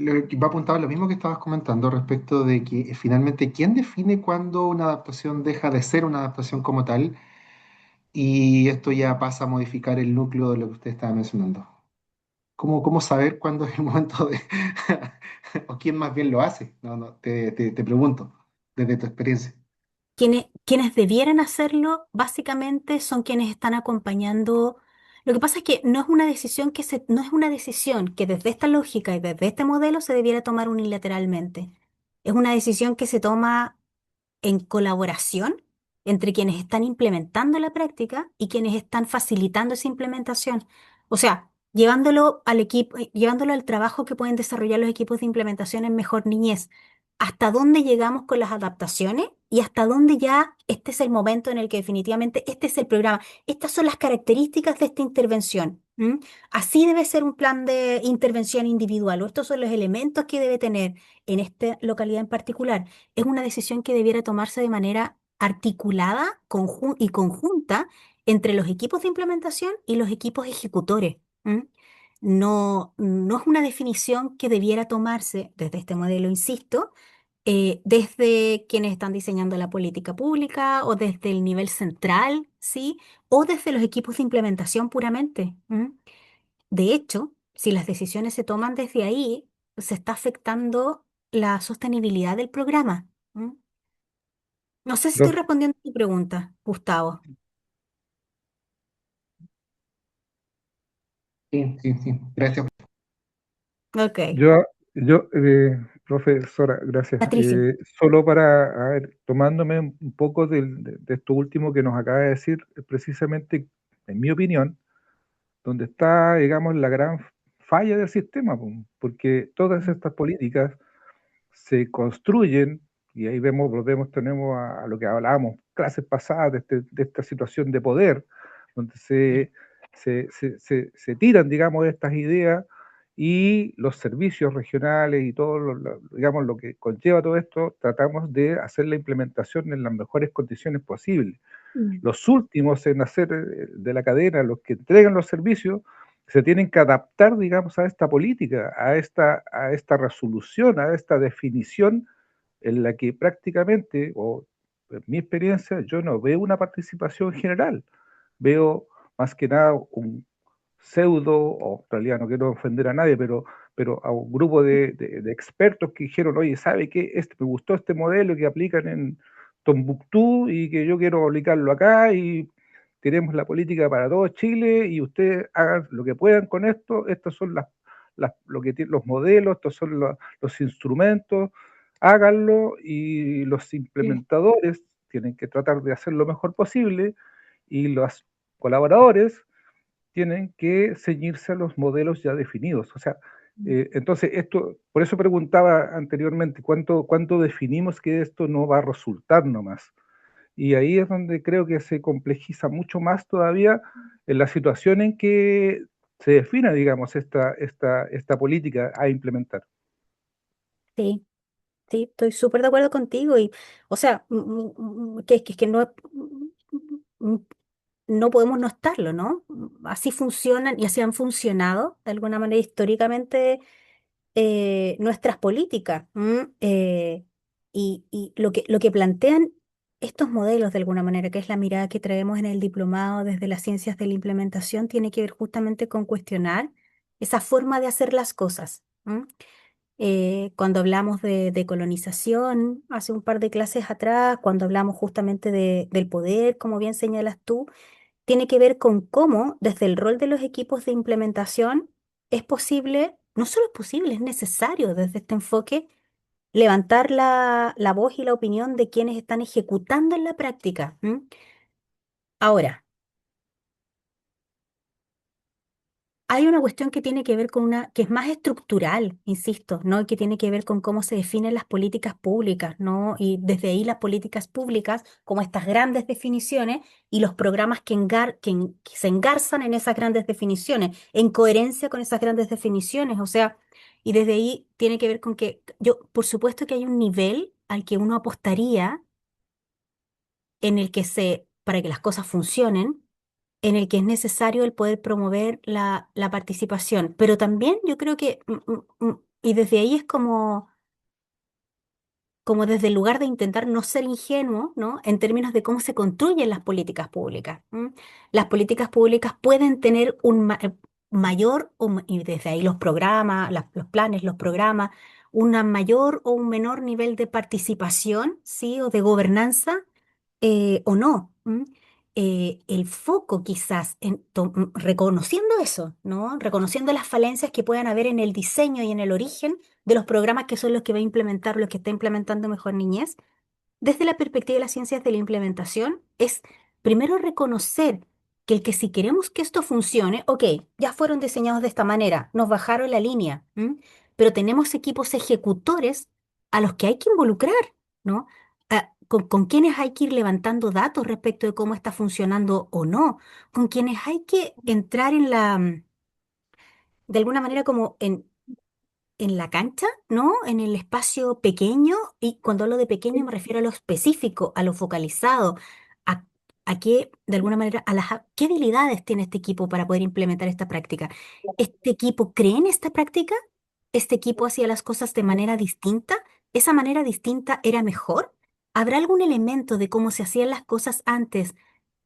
va apuntado a lo mismo que estabas comentando respecto de que finalmente, ¿quién define cuándo una adaptación deja de ser una adaptación como tal? Y esto ya pasa a modificar el núcleo de lo que usted estaba mencionando. ¿Cómo saber cuándo es el momento de... o quién más bien lo hace? No, no, te pregunto, desde tu experiencia. Quienes debieran hacerlo, básicamente, son quienes están acompañando. Lo que pasa es que no es una decisión que desde esta lógica y desde este modelo se debiera tomar unilateralmente. Es una decisión que se toma en colaboración entre quienes están implementando la práctica y quienes están facilitando esa implementación. O sea, llevándolo al equipo, llevándolo al trabajo que pueden desarrollar los equipos de implementación en Mejor Niñez. ¿Hasta dónde llegamos con las adaptaciones? Y hasta dónde ya este es el momento en el que definitivamente este es el programa. Estas son las características de esta intervención. ¿M? Así debe ser un plan de intervención individual, o estos son los elementos que debe tener en esta localidad en particular. Es una decisión que debiera tomarse de manera articulada y conjunta entre los equipos de implementación y los equipos ejecutores. ¿M? No, no es una definición que debiera tomarse desde este modelo, insisto, desde quienes están diseñando la política pública o desde el nivel central, ¿sí? O desde los equipos de implementación puramente. ¿M? De hecho, si las decisiones se toman desde ahí, se está afectando la sostenibilidad del programa. ¿M? No sé si estoy Profe, respondiendo a tu pregunta, Gustavo. Sí, sí, sí. Gracias. Ok, yo, profesora, gracias. Patricia. Solo para, a ver, tomándome un poco de esto último que nos acaba de decir, precisamente, en mi opinión, donde está, digamos, la gran falla del sistema, po, porque todas estas políticas se construyen, y ahí vemos, volvemos, tenemos a lo que hablábamos clases pasadas de esta situación de poder, donde se tiran, digamos, estas ideas y los servicios regionales y todo, digamos, lo que conlleva todo esto, tratamos de hacer la implementación en las mejores condiciones posibles. Mm. Los últimos en hacer de la cadena, los que entregan los servicios, se tienen que adaptar, digamos, a esta política, a esta resolución, a esta definición en la que prácticamente, o en mi experiencia, yo no veo una participación general, veo más que nada un pseudo, o en realidad no quiero ofender a nadie, pero a un grupo de expertos que dijeron, oye, ¿sabe qué? Me gustó este modelo que aplican en Tombuctú y que yo quiero aplicarlo acá y tenemos la política para todo Chile y ustedes hagan lo que puedan con esto, estos son lo que los modelos, estos son los instrumentos, háganlo y los Sí. implementadores tienen que tratar de hacer lo mejor posible y los colaboradores tienen que ceñirse a los modelos ya definidos. O sea, entonces esto, por eso preguntaba anteriormente, ¿cuánto definimos que esto no va a resultar nomás? Y ahí es donde creo que se complejiza mucho más todavía en la situación en que se defina, digamos, esta política a implementar. Sí, sí, estoy súper de acuerdo contigo y, o sea, que no, mm, no podemos no estarlo, ¿no? Así funcionan y así han funcionado de alguna manera históricamente nuestras políticas. ¿M? Y lo que plantean estos modelos de alguna manera, que es la mirada que traemos en el diplomado desde las ciencias de la implementación, tiene que ver justamente con cuestionar esa forma de hacer las cosas. ¿M? Cuando hablamos de colonización, hace un par de clases atrás, cuando hablamos justamente del poder, como bien señalas tú, tiene que ver con cómo, desde el rol de los equipos de implementación, es posible, no solo es posible, es necesario desde este enfoque levantar la voz y la opinión de quienes están ejecutando en la práctica. ¿M? Ahora, hay una cuestión que tiene que ver con que es más estructural, insisto, ¿no? Y que tiene que ver con cómo se definen las políticas públicas, ¿no? Y desde ahí las políticas públicas, como estas grandes definiciones y los programas que se engarzan en esas grandes definiciones, en coherencia con esas grandes definiciones. O sea, y desde ahí tiene que ver con que por supuesto que hay un nivel al que uno apostaría en el que para que las cosas funcionen en el que es necesario el poder promover la participación. Pero también yo creo que, y desde ahí es como desde el lugar de intentar no ser ingenuo, ¿no? En términos de cómo se construyen las políticas públicas. ¿M? Las políticas públicas pueden tener mayor, y desde ahí los programas, los planes, los programas, un mayor o un menor nivel de participación, ¿sí? O de gobernanza, o no. el foco quizás reconociendo eso, ¿no? Reconociendo las falencias que puedan haber en el diseño y en el origen de los programas que son los que va a implementar, los que está implementando Mejor Niñez, desde la perspectiva de las ciencias de la implementación, es primero reconocer que si queremos que esto funcione, ok, ya fueron diseñados de esta manera, nos bajaron la línea, ¿m? Pero tenemos equipos ejecutores a los que hay que involucrar, ¿no? Con quienes hay que ir levantando datos respecto de cómo está funcionando o no, con quienes hay que entrar de alguna manera como en la cancha, ¿no? En el espacio pequeño, y cuando hablo de pequeño me refiero a lo específico, a lo focalizado, a, a qué, de alguna manera, qué habilidades tiene este equipo para poder implementar esta práctica. ¿Este equipo cree en esta práctica? ¿Este equipo hacía las cosas de manera distinta? ¿Esa manera distinta era mejor? ¿Habrá algún elemento de cómo se hacían las cosas antes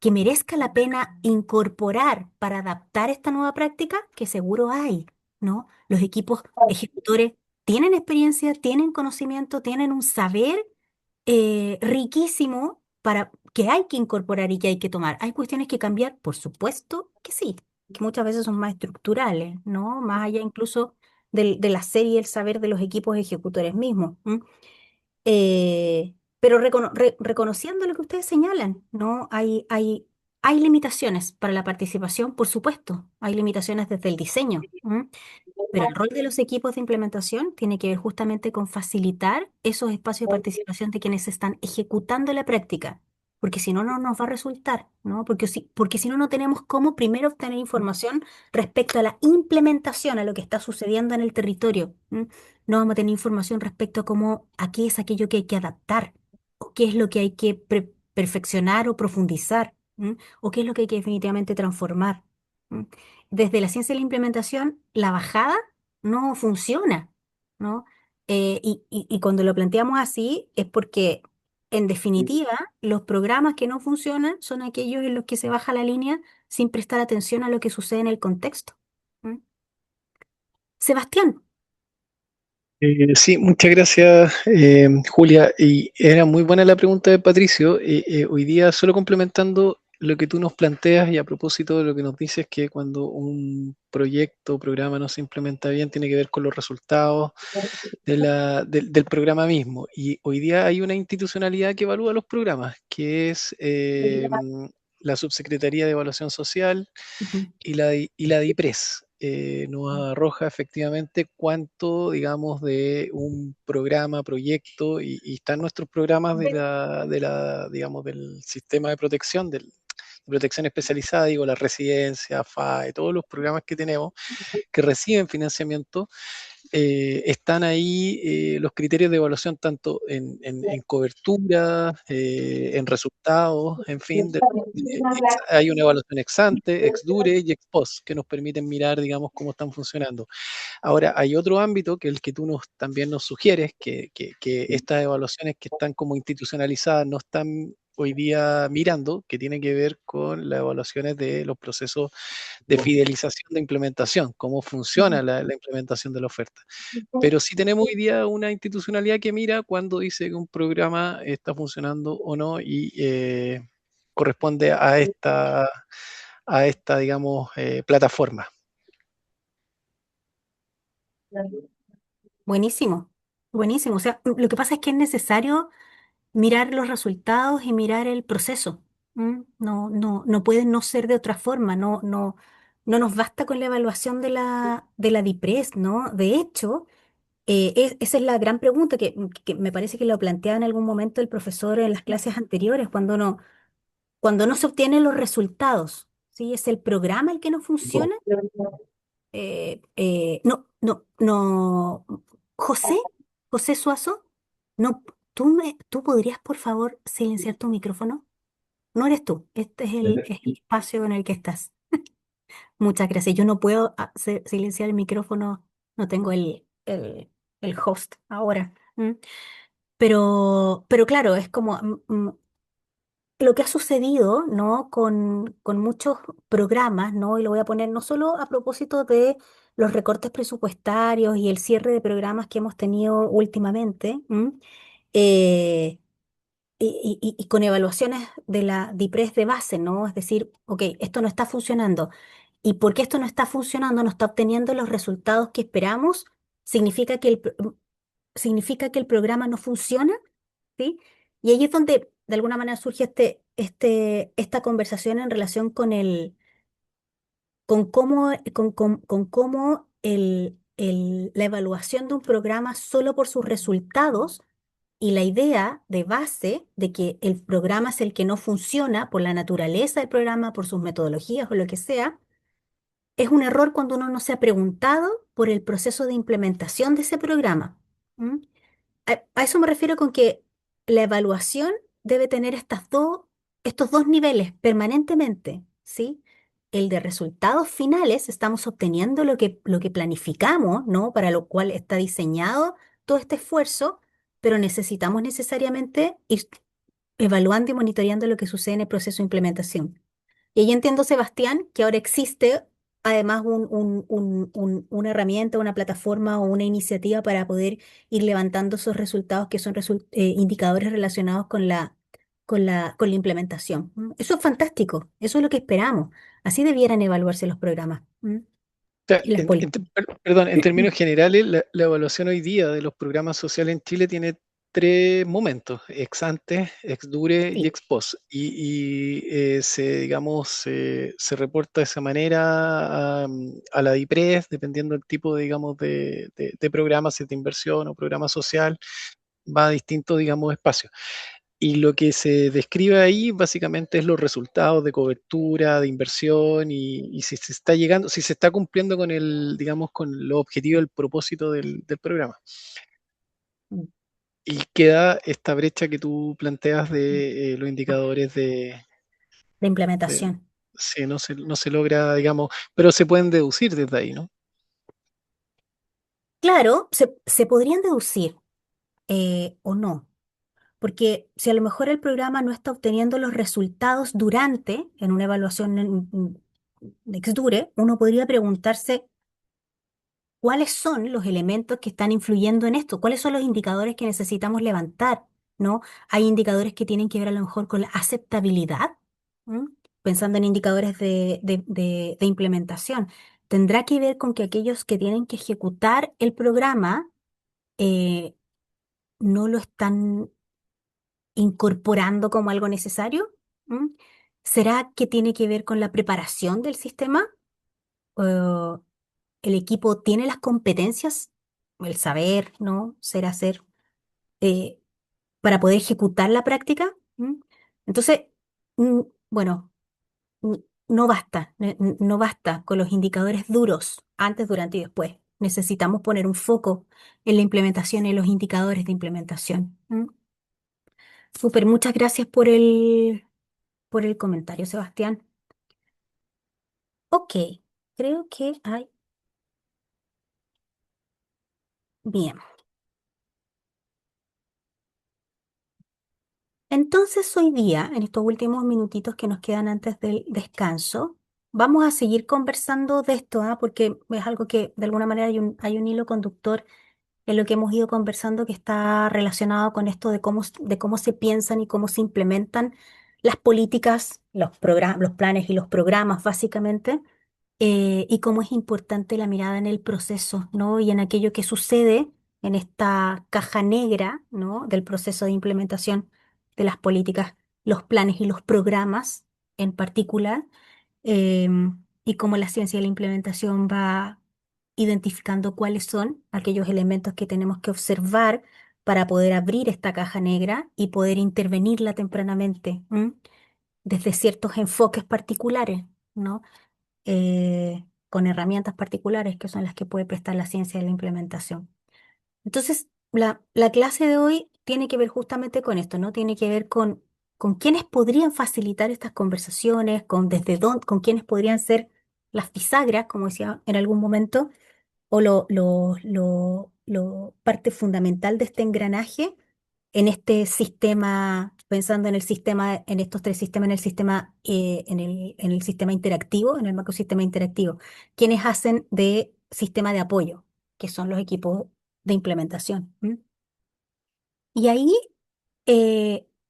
que merezca la pena incorporar para adaptar esta nueva práctica? Que seguro hay, ¿no? Los equipos ejecutores tienen experiencia, tienen conocimiento, tienen un saber riquísimo para que hay que incorporar y que hay que tomar. ¿Hay cuestiones que cambiar? Por supuesto que sí, que muchas veces son más estructurales, ¿no? Más allá incluso de la serie y el saber de los equipos ejecutores mismos. ¿M? Pero reconociendo lo que ustedes señalan, ¿no? Hay limitaciones para la participación, por supuesto. Hay limitaciones desde el diseño. ¿M? Pero el rol de los equipos de implementación tiene que ver justamente con facilitar esos espacios de participación de quienes están ejecutando la práctica, porque si no, no nos va a resultar, ¿no? Porque si no, no tenemos cómo primero obtener información respecto a la implementación, a lo que está sucediendo en el territorio. ¿M? No vamos a tener información respecto a a qué es aquello que hay que adaptar, o qué es lo que hay que perfeccionar o profundizar, ¿m? O qué es lo que hay que definitivamente transformar. ¿M? Desde la ciencia de la implementación, la bajada no funciona, ¿no? Y cuando lo planteamos así es porque, en definitiva, los programas que no funcionan son aquellos en los que se baja la línea sin prestar atención a lo que sucede en el contexto. ¿Mm? Sebastián. Sí, muchas gracias, Julia. Y era muy buena la pregunta de Patricio. Hoy día, solo complementando lo que tú nos planteas y a propósito de lo que nos dices, que cuando un proyecto o programa no se implementa bien, tiene que ver con los resultados del programa mismo. Y hoy día hay una institucionalidad que evalúa los programas, que es la Subsecretaría de Evaluación Social Ujú. y la DIPRES. Nos arroja efectivamente cuánto, digamos, de un programa, proyecto, y están nuestros programas digamos, del sistema de protección especializada, digo, la residencia, FAE, todos los programas que tenemos que reciben financiamiento, están ahí los criterios de evaluación tanto en cobertura, en resultados, en fin, hay una evaluación ex ante, ex dure y ex post que nos permiten mirar, digamos, cómo están funcionando. Ahora, hay otro ámbito que el que tú también nos sugieres, que estas evaluaciones que están como institucionalizadas no están hoy día mirando, que tiene que ver con las evaluaciones de los procesos de fidelización de implementación, cómo funciona la implementación de la oferta. Pero sí tenemos hoy día una institucionalidad que mira cuando dice que un programa está funcionando o no y corresponde a esta digamos, plataforma. Buenísimo, buenísimo. O sea, lo que pasa es que es necesario mirar los resultados y mirar el proceso. ¿M? No, no, no puede no ser de otra forma. No, no, no nos basta con la evaluación de la DIPRES, ¿no? De hecho, esa es la gran pregunta que me parece que lo planteaba en algún momento el profesor en las clases anteriores, cuando no se obtienen los resultados. ¿Sí? ¿Es el programa el que no funciona? No, no, no. José, José Suazo, no, tú podrías, por favor, silenciar tu micrófono. No eres tú, este es el espacio en el que estás. Muchas gracias. Yo no puedo silenciar el micrófono, no tengo el host ahora. ¿M? Pero claro, es como lo que ha sucedido, ¿no? Con muchos programas, ¿no? Y lo voy a poner no solo a propósito de los recortes presupuestarios y el cierre de programas que hemos tenido últimamente. ¿M? Eh, y con evaluaciones de la DIPRES de base, ¿no? Es decir, ok, esto no está funcionando. Y porque esto no está funcionando, no está obteniendo los resultados que esperamos, significa que significa que el programa no funciona, ¿sí? Y ahí es donde de alguna manera surge esta conversación en relación con con cómo la evaluación de un programa solo por sus resultados y la idea de base de que el programa es el que no funciona por la naturaleza del programa, por sus metodologías o lo que sea, es un error cuando uno no se ha preguntado por el proceso de implementación de ese programa. ¿M? A eso me refiero con que la evaluación debe tener estos dos niveles permanentemente, ¿sí? El de resultados finales, estamos obteniendo lo que planificamos, ¿no? Para lo cual está diseñado todo este esfuerzo, pero necesitamos necesariamente ir evaluando y monitoreando lo que sucede en el proceso de implementación. Y ahí entiendo, Sebastián, que ahora existe además una herramienta, una plataforma o una iniciativa para poder ir levantando esos resultados que son indicadores relacionados con con la implementación. ¿M? Eso es fantástico, eso es lo que esperamos. Así debieran evaluarse los programas. ¿M? Sea, Y las políticas. perdón, en términos generales, la evaluación hoy día de los programas sociales en Chile tiene tres momentos: ex ante, ex dure y Sí. ex post. Digamos, se reporta de esa manera a la DIPRES, dependiendo del tipo, digamos, de programa, si es de inversión o programa social, va a distintos, digamos, espacios. Y lo que se describe ahí básicamente es los resultados de cobertura, de inversión y si se está llegando, si se está cumpliendo con digamos, con los objetivos, el propósito del programa. Y queda esta brecha que tú planteas de los indicadores De de implementación. si no se logra, digamos, pero se pueden deducir desde ahí, ¿no? Claro, se podrían deducir o no. Porque si a lo mejor el programa no está obteniendo los resultados durante, en una evaluación ex dure, uno podría preguntarse cuáles son los elementos que están influyendo en esto, cuáles son los indicadores que necesitamos levantar, ¿no? Hay indicadores que tienen que ver a lo mejor con la aceptabilidad, ¿m? Pensando en indicadores de implementación. Tendrá que ver con que aquellos que tienen que ejecutar el programa eh, no lo están incorporando como algo necesario. ¿M? ¿Será que tiene que ver con la preparación del sistema? ¿O el equipo tiene las competencias, el saber, ¿no? Ser, hacer, eh, para poder ejecutar la práctica? ¿M? Entonces, mm, bueno, mm, no basta, no basta con los indicadores duros antes, durante y después. Necesitamos poner un foco en la implementación, en los indicadores de implementación. ¿M? Súper, muchas gracias por el comentario, Sebastián. Ok, creo que hay... Bien. Entonces hoy día, en estos últimos minutitos que nos quedan antes del descanso, vamos a seguir conversando de esto, ¿ah? Porque es algo que de alguna manera hay un hilo conductor en lo que hemos ido conversando que está relacionado con esto de cómo se piensan y cómo se implementan las políticas, los planes y los programas, básicamente, y cómo es importante la mirada en el proceso, ¿no? Y en aquello que sucede en esta caja negra, ¿no? Del proceso de implementación de las políticas, los planes y los programas en particular, y cómo la ciencia de la implementación va identificando cuáles son aquellos elementos que tenemos que observar para poder abrir esta caja negra y poder intervenirla tempranamente, ¿m? Desde ciertos enfoques particulares, ¿no? Con herramientas particulares que son las que puede prestar la ciencia de la implementación. Entonces, la clase de hoy tiene que ver justamente con esto, ¿no? Tiene que ver con quiénes podrían facilitar estas conversaciones, con quiénes podrían ser las bisagras, como decía en algún momento, o parte fundamental de este engranaje en este sistema, pensando en el sistema, en estos tres sistemas, en el sistema, en el sistema interactivo, en el macrosistema interactivo, quienes hacen de sistema de apoyo, que son los equipos de implementación. ¿M? Y ahí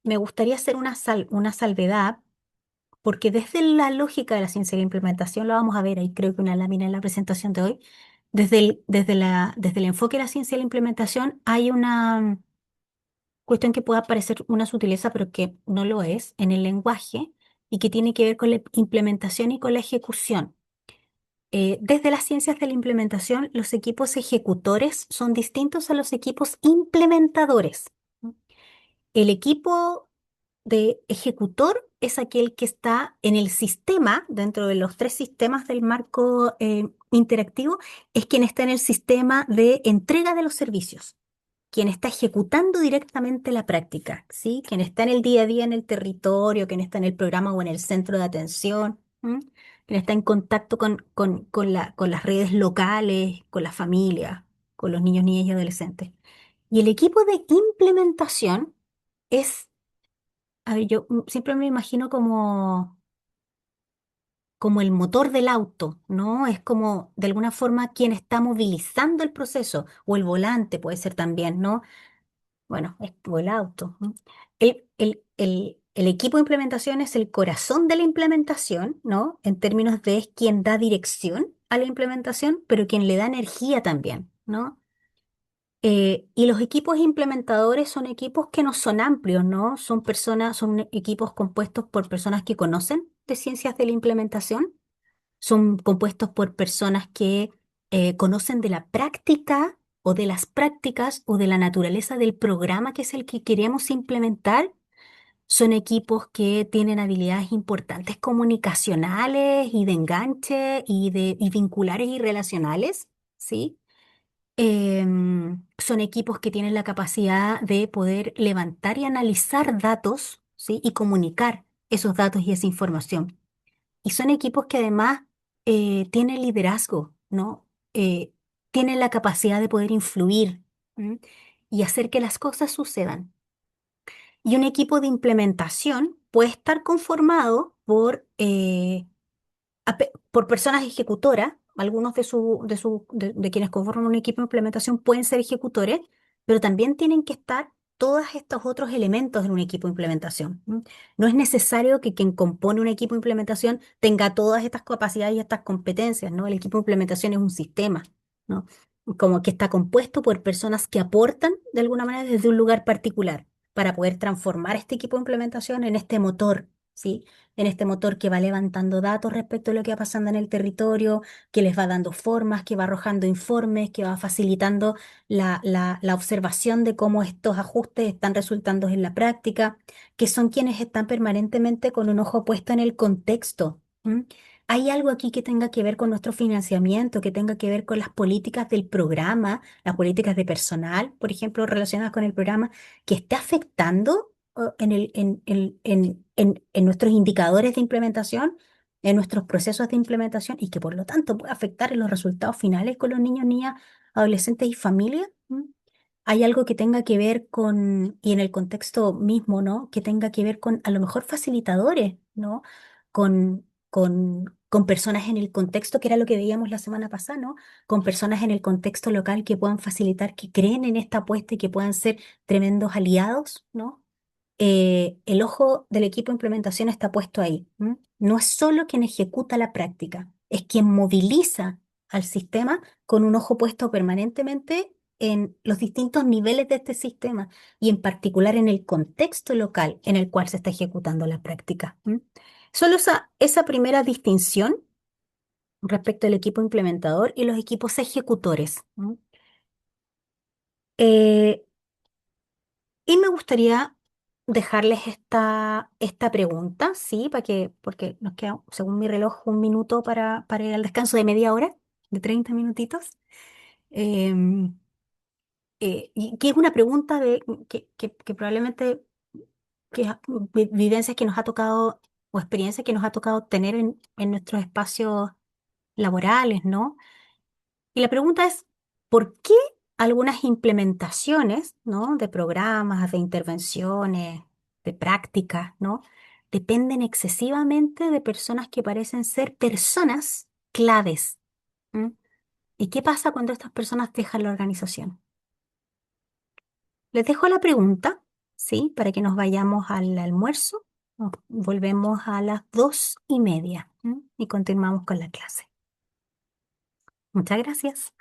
me gustaría hacer una salvedad, porque desde la lógica de la ciencia de la implementación, lo vamos a ver ahí, creo que una lámina en la presentación de hoy, desde el enfoque de la ciencia de la implementación hay una cuestión que pueda parecer una sutileza, pero que no lo es en el lenguaje y que tiene que ver con la implementación y con la ejecución. Desde las ciencias de la implementación, los equipos ejecutores son distintos a los equipos implementadores. El equipo de ejecutor es aquel que está en el sistema, dentro de los tres sistemas del marco interactivo, es quien está en el sistema de entrega de los servicios, quien está ejecutando directamente la práctica, ¿sí? Quien está en el día a día en el territorio, quien está en el programa o en el centro de atención, ¿m? Quien está en contacto con las redes locales, con la familia, con los niños, niñas y adolescentes. Y el equipo de implementación es, a ver, yo siempre me imagino como el motor del auto, ¿no? Es como, de alguna forma, quien está movilizando el proceso, o el volante puede ser también, ¿no? Bueno, o el auto. ¿No? El equipo de implementación es el corazón de la implementación, ¿no? En términos de es quien da dirección a la implementación, pero quien le da energía también, ¿no? Y los equipos implementadores son equipos que no son amplios, ¿no? Son personas, son equipos compuestos por personas que conocen de ciencias de la implementación, son compuestos por personas que conocen de la práctica o de las prácticas o de la naturaleza del programa que es el que queremos implementar. Son equipos que tienen habilidades importantes comunicacionales y de enganche y vinculares y relacionales, ¿sí? Son equipos que tienen la capacidad de poder levantar y analizar datos, ¿sí? Y comunicar esos datos y esa información. Y son equipos que además tienen liderazgo, ¿no? Tienen la capacidad de poder influir, ¿m? Y hacer que las cosas sucedan. Y un equipo de implementación puede estar conformado por personas ejecutoras. Algunos de quienes conforman un equipo de implementación pueden ser ejecutores, pero también tienen que estar todos estos otros elementos en un equipo de implementación. ¿M? No es necesario que quien compone un equipo de implementación tenga todas estas capacidades y estas competencias, ¿no? El equipo de implementación es un sistema, ¿no? Como que está compuesto por personas que aportan de alguna manera desde un lugar particular para poder transformar este equipo de implementación en este motor, ¿sí? En este motor que va levantando datos respecto a lo que va pasando en el territorio, que les va dando formas, que va arrojando informes, que va facilitando la observación de cómo estos ajustes están resultando en la práctica, que son quienes están permanentemente con un ojo puesto en el contexto. ¿M? ¿Hay algo aquí que tenga que ver con nuestro financiamiento, que tenga que ver con las políticas del programa, las políticas de personal, por ejemplo, relacionadas con el programa, que esté afectando en nuestros indicadores de implementación, en nuestros procesos de implementación y que por lo tanto puede afectar en los resultados finales con los niños, niñas, adolescentes y familias? ¿M? Hay algo que tenga que ver con, y en el contexto mismo, ¿no? Que tenga que ver con a lo mejor facilitadores, ¿no? Con personas en el contexto, que era lo que veíamos la semana pasada, ¿no? Con personas en el contexto local que puedan facilitar, que creen en esta apuesta y que puedan ser tremendos aliados, ¿no? El ojo del equipo de implementación está puesto ahí. ¿M? No es solo quien ejecuta la práctica, es quien moviliza al sistema con un ojo puesto permanentemente en los distintos niveles de este sistema y en particular en el contexto local en el cual se está ejecutando la práctica. ¿M? Solo esa primera distinción respecto al equipo implementador y los equipos ejecutores. ¿M? Eh, Y me gustaría dejarles esta pregunta, ¿sí? Porque nos queda, según mi reloj, un minuto para ir al descanso de media hora, de 30 minutitos. Em, y que es una pregunta que probablemente vivencias que nos ha tocado o experiencias que nos ha tocado tener en nuestros espacios laborales, ¿no? Y la pregunta es, ¿por qué algunas implementaciones, ¿no? De programas, de intervenciones, de prácticas, ¿no? Dependen excesivamente de personas que parecen ser personas claves? ¿M? ¿Y qué pasa cuando estas personas dejan la organización? Les dejo la pregunta ¿sí? Para que nos vayamos al almuerzo. Volvemos a las 2:30, ¿m? Y continuamos con la clase. Muchas gracias.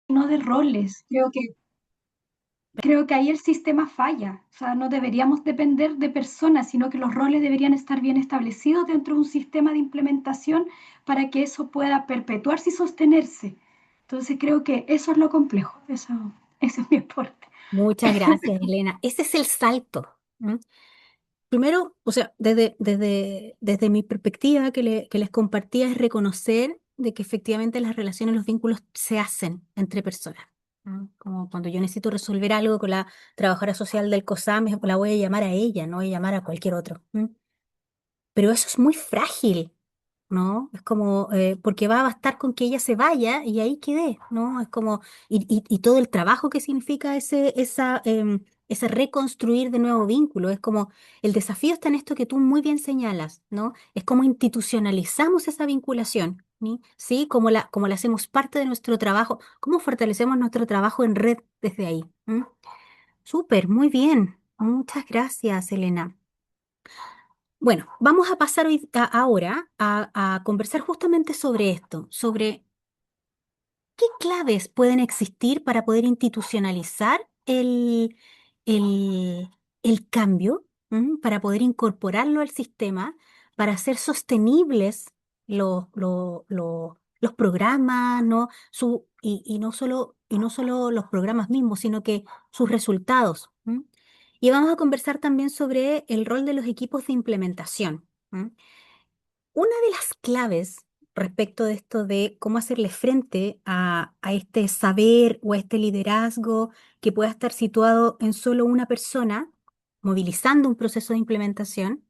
No de roles. Creo que ahí el sistema falla. O sea, no deberíamos depender de personas, sino que los roles deberían estar bien establecidos dentro de un sistema de implementación para que eso pueda perpetuarse y sostenerse. Entonces creo que eso es lo complejo. Ese es mi aporte. Muchas gracias, Elena. Ese es el salto. ¿M? Primero, o sea, desde mi perspectiva que les compartía es reconocer de que efectivamente las relaciones, los vínculos se hacen entre personas. Como cuando yo necesito resolver algo con la trabajadora social del COSAM, la voy a llamar a ella, no voy a llamar a cualquier otro. Pero eso es muy frágil, ¿no? Es como, porque va a bastar con que ella se vaya y ahí quedé, ¿no? Es como, y todo el trabajo que significa ese reconstruir de nuevo vínculo, es como, el desafío está en esto que tú muy bien señalas, ¿no? Es como institucionalizamos esa vinculación, ¿sí? Como la hacemos parte de nuestro trabajo, cómo fortalecemos nuestro trabajo en red desde ahí. Súper, muy bien. Muchas gracias, Elena. Bueno, vamos a pasar ahora a conversar justamente sobre esto, sobre qué claves pueden existir para poder institucionalizar el, el cambio, para poder incorporarlo al sistema, para hacer sostenibles los programas, ¿no? Y no solo los programas mismos, sino que sus resultados. Y vamos a conversar también sobre el rol de los equipos de implementación. Una de las claves respecto de esto de cómo hacerle frente a este saber o a este liderazgo que pueda estar situado en solo una persona, movilizando un proceso de implementación,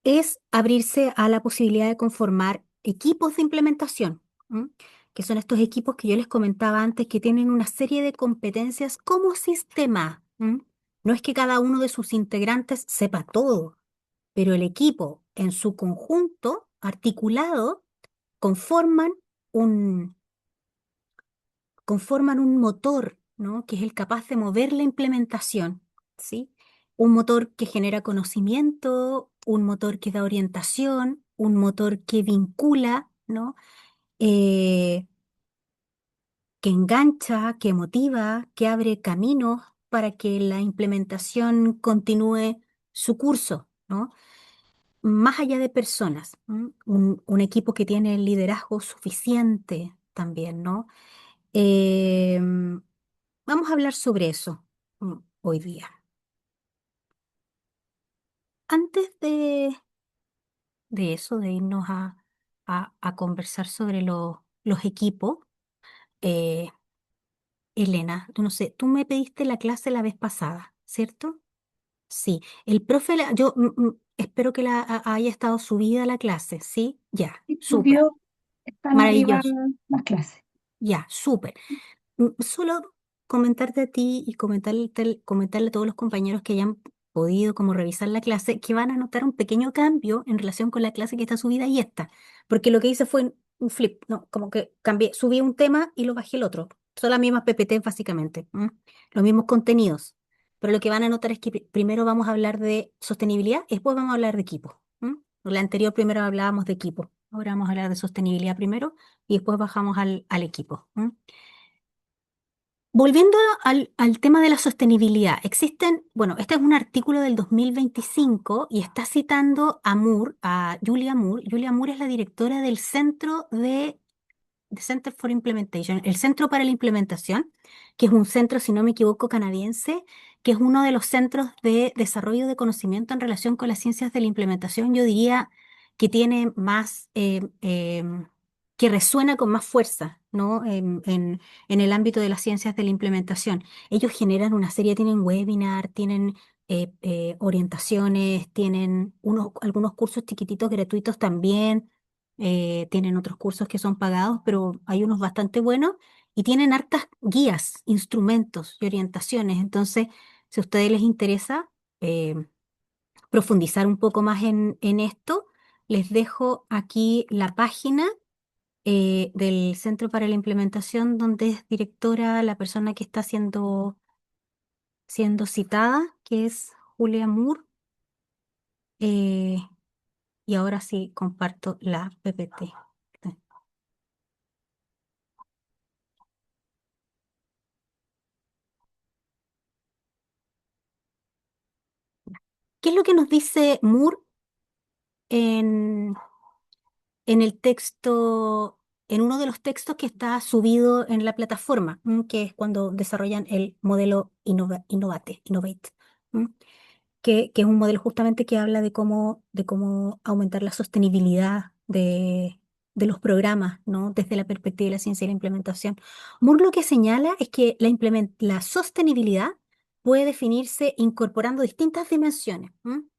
es abrirse a la posibilidad de conformar equipos de implementación, ¿m? Que son estos equipos que yo les comentaba antes, que tienen una serie de competencias como sistema. ¿M? No es que cada uno de sus integrantes sepa todo, pero el equipo en su conjunto, articulado, conforman un, conforman un motor, ¿no? Que es el capaz de mover la implementación, ¿sí? Un motor que genera conocimiento, un motor que da orientación, un motor que vincula, ¿no? Eh, que engancha, que motiva, que abre caminos para que la implementación continúe su curso, ¿no? Más allá de personas, ¿m? Un equipo que tiene el liderazgo suficiente también, ¿no? Em, Vamos a hablar sobre eso hoy día. Antes de eso, de irnos a conversar sobre los equipos, eh, Elena, yo no sé, tú me pediste la clase la vez pasada, ¿cierto? Sí, el profe, yo espero que haya estado subida la clase, ¿sí? Ya, Y súper, subió, están arriba maravilloso, las clases. ya, súper. Solo comentarte a ti y comentarle a todos los compañeros que hayan podido como revisar la clase, que van a notar un pequeño cambio en relación con la clase que está subida y esta, porque lo que hice fue un flip, no, como que cambié, subí un tema y lo bajé el otro. Son las mismas PPT básicamente, los mismos contenidos, pero lo que van a notar es que primero vamos a hablar de sostenibilidad y después vamos a hablar de equipo. La anterior primero hablábamos de equipo, ahora vamos a hablar de sostenibilidad primero y después bajamos al equipo. Volviendo al tema de la sostenibilidad, existen, bueno, este es un artículo del 2025 y está citando a Moore, a Julia Moore. Julia Moore es la directora del Centro de Center for Implementation, el Centro para la Implementación, que es un centro, si no me equivoco, canadiense, que es uno de los centros de desarrollo de conocimiento en relación con las ciencias de la implementación. Yo diría que tiene más, que resuena con más fuerza, ¿no? En el ámbito de las ciencias de la implementación. Ellos generan una serie, tienen webinar, tienen orientaciones, tienen algunos cursos chiquititos gratuitos también, tienen otros cursos que son pagados, pero hay unos bastante buenos y tienen hartas guías, instrumentos y orientaciones. Entonces, si a ustedes les interesa eh, profundizar un poco más en esto, les dejo aquí la página del Centro para la Implementación, donde es directora la persona que está siendo citada, que es Julia Moore. eh, y ahora sí comparto la PPT. ¿Qué es lo que nos dice Moore en, en el texto, en uno de los textos que está subido en la plataforma, que es cuando desarrollan el modelo Innovate, que es un modelo justamente que habla de cómo aumentar la sostenibilidad de los programas, ¿no? Desde la perspectiva de la ciencia y la implementación. Moore lo que señala es que la sostenibilidad puede definirse incorporando distintas dimensiones.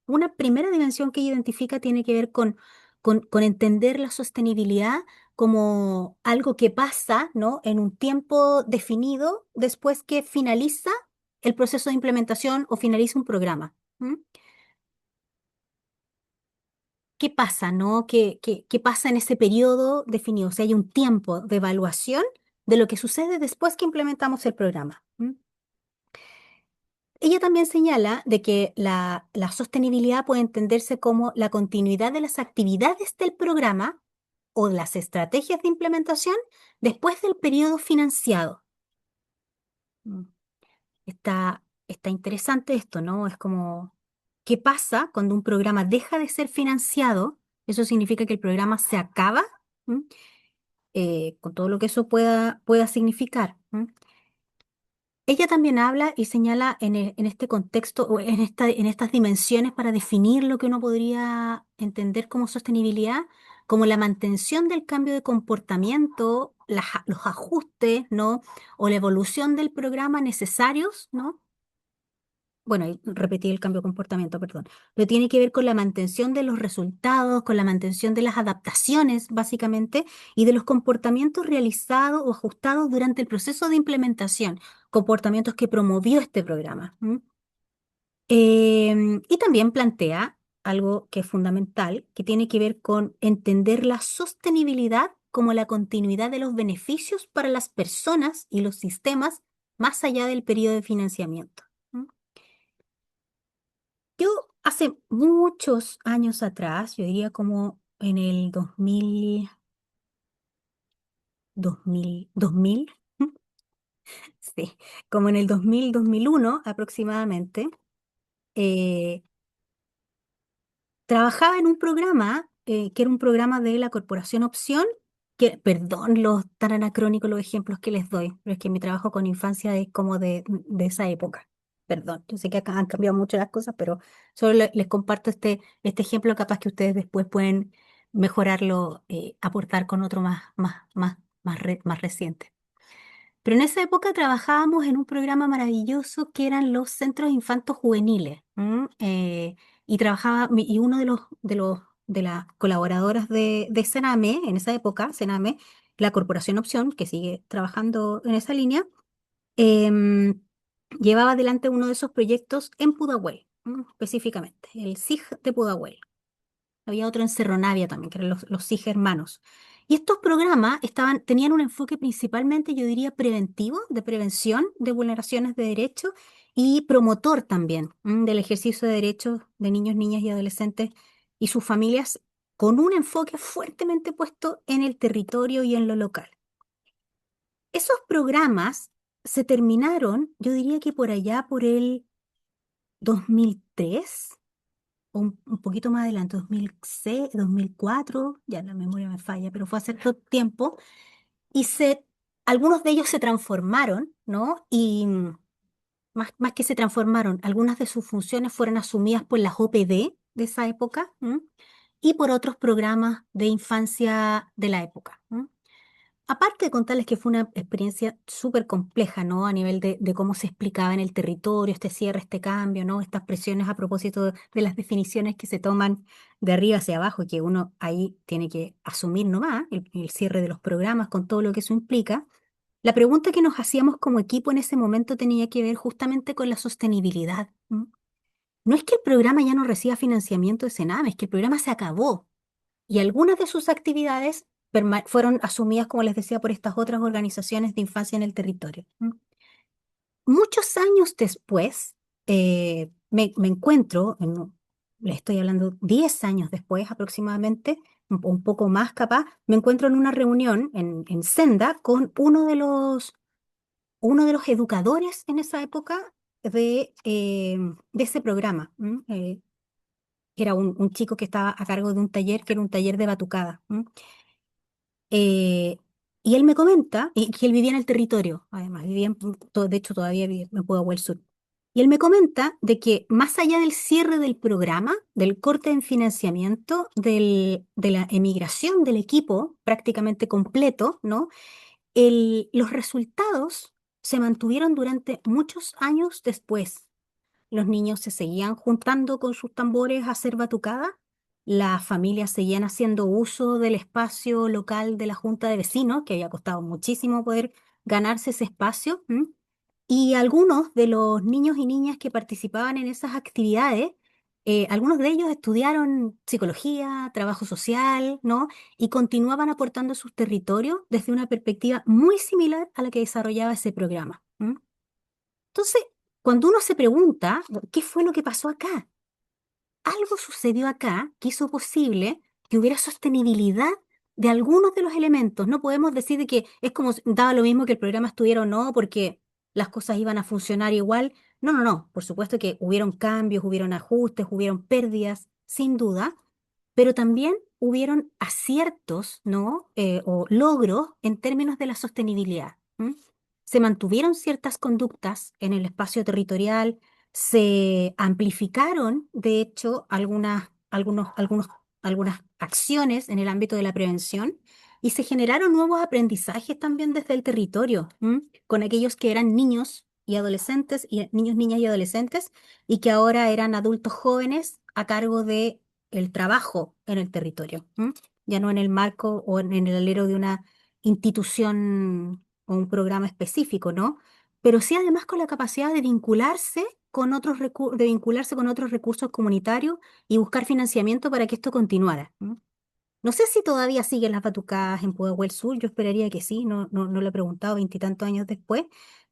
Una primera dimensión que ella identifica tiene que ver con entender la sostenibilidad como algo que pasa, ¿no? En un tiempo definido después que finaliza el proceso de implementación o finaliza un programa. ¿Mm? ¿Qué pasa, no? ¿Qué pasa en ese periodo definido? O sea, hay un tiempo de evaluación de lo que sucede después que implementamos el programa. Ella también señala de que la sostenibilidad puede entenderse como la continuidad de las actividades del programa o de las estrategias de implementación después del periodo financiado. Mm. Está interesante esto, ¿no? Es como, ¿qué pasa cuando un programa deja de ser financiado? Eso significa que el programa se acaba, ¿m? Con todo lo que eso pueda significar. Ella también habla y señala en este contexto o en estas dimensiones para definir lo que uno podría entender como sostenibilidad, como la mantención del cambio de comportamiento, los ajustes, ¿no? O la evolución del programa necesarios, ¿no? Bueno, ahí repetí el cambio de comportamiento, perdón, pero tiene que ver con la mantención de los resultados, con la mantención de las adaptaciones, básicamente, y de los comportamientos realizados o ajustados durante el proceso de implementación, comportamientos que promovió este programa. ¿M? Y también plantea algo que es fundamental, que tiene que ver con entender la sostenibilidad como la continuidad de los beneficios para las personas y los sistemas más allá del periodo de financiamiento. ¿M? Yo hace muchos años atrás, yo diría como en el 2000, sí, como en el 2001 aproximadamente, eh, trabajaba en un programa que era un programa de la Corporación Opción, que, perdón, los tan anacrónicos los ejemplos que les doy, pero es que mi trabajo con infancia es como de esa época. Perdón, yo sé que acá han cambiado mucho las cosas, pero solo les comparto este ejemplo, capaz que ustedes después pueden mejorarlo, aportar con otro más reciente. Pero en esa época trabajábamos en un programa maravilloso que eran los centros infantos juveniles. Y trabajaba, y uno de las colaboradoras de Sename, en esa época, Sename, la Corporación Opción, que sigue trabajando en esa línea, em, llevaba adelante uno de esos proyectos en Pudahuel, específicamente, el SIG de Pudahuel. Había otro en Cerro Navia también, que eran los SIG hermanos. Y estos programas tenían un enfoque principalmente, yo diría, preventivo, de prevención de vulneraciones de derechos y promotor también, del ejercicio de derechos de niños, niñas y adolescentes y sus familias, con un enfoque fuertemente puesto en el territorio y en lo local. Esos programas se terminaron, yo diría que por allá por el 2003 o un poquito más adelante, 2006, 2004, ya la memoria me falla, pero fue hace todo tiempo, y algunos de ellos se transformaron, ¿no? Y más que se transformaron, algunas de sus funciones fueron asumidas por las OPD de esa época, y por otros programas de infancia de la época. Aparte de contarles que fue una experiencia súper compleja, ¿no? A nivel de cómo se explicaba en el territorio este cierre, este cambio, ¿no? Estas presiones a propósito de las definiciones que se toman de arriba hacia abajo y que uno ahí tiene que asumir nomás, el cierre de los programas con todo lo que eso implica. La pregunta que nos hacíamos como equipo en ese momento tenía que ver justamente con la sostenibilidad. No es que el programa ya no reciba financiamiento de Sename, es que el programa se acabó y algunas de sus actividades fueron asumidas, como les decía, por estas otras organizaciones de infancia en el territorio. Muchos años después, me encuentro, le estoy hablando 10 años después aproximadamente, un poco más capaz, me encuentro en una reunión en Senda con uno de los educadores en esa época de ese programa. Era un chico que estaba a cargo de un taller que era un taller de batucada. Eh, y él me comenta, y que él vivía en el territorio, además, de hecho todavía vive en Pudahuel Sur. Y él me comenta de que más allá del cierre del programa, del corte en financiamiento, de la emigración del equipo prácticamente completo, ¿no? Los resultados se mantuvieron durante muchos años después. Los niños se seguían juntando con sus tambores a hacer batucada. Las familias seguían haciendo uso del espacio local de la junta de vecinos, que había costado muchísimo poder ganarse ese espacio. Y algunos de los niños y niñas que participaban en esas actividades, algunos de ellos estudiaron psicología, trabajo social, ¿no? Y continuaban aportando a sus territorios desde una perspectiva muy similar a la que desarrollaba ese programa. Entonces, cuando uno se pregunta, ¿qué fue lo que pasó acá? Algo sucedió acá que hizo posible que hubiera sostenibilidad de algunos de los elementos. No podemos decir de que es como daba lo mismo que el programa estuviera o no, porque las cosas iban a funcionar igual. No, no, no. Por supuesto que hubieron cambios, hubieron ajustes, hubieron pérdidas, sin duda, pero también hubieron aciertos, ¿no? O logros en términos de la sostenibilidad. Se mantuvieron ciertas conductas en el espacio territorial, se amplificaron, de hecho, algunos algunas acciones en el ámbito de la prevención y se generaron nuevos aprendizajes también desde el territorio, con aquellos que eran niños y adolescentes, y niños, niñas y adolescentes, y que ahora eran adultos jóvenes a cargo de el trabajo en el territorio, ya no en el marco o en el alero de una institución o un programa específico, ¿no? Pero sí además con la capacidad de vincularse con otros de vincularse con otros recursos comunitarios y buscar financiamiento para que esto continuara. No sé si todavía siguen las batucadas en Pudahuel Sur, yo esperaría que sí, no lo he preguntado veintitantos años después,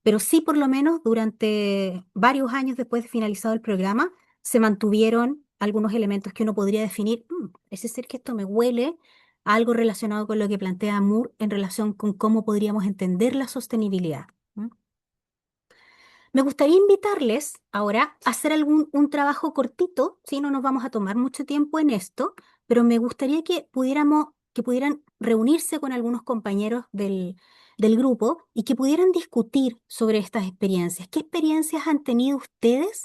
pero sí por lo menos durante varios años después de finalizado el programa se mantuvieron algunos elementos que uno podría definir, es decir, que esto me huele a algo relacionado con lo que plantea Moore en relación con cómo podríamos entender la sostenibilidad. Me gustaría invitarles ahora a hacer un trabajo cortito, ¿sí? No nos vamos a tomar mucho tiempo en esto, pero me gustaría que pudieran reunirse con algunos compañeros del grupo y que pudieran discutir sobre estas experiencias. ¿Qué experiencias han tenido ustedes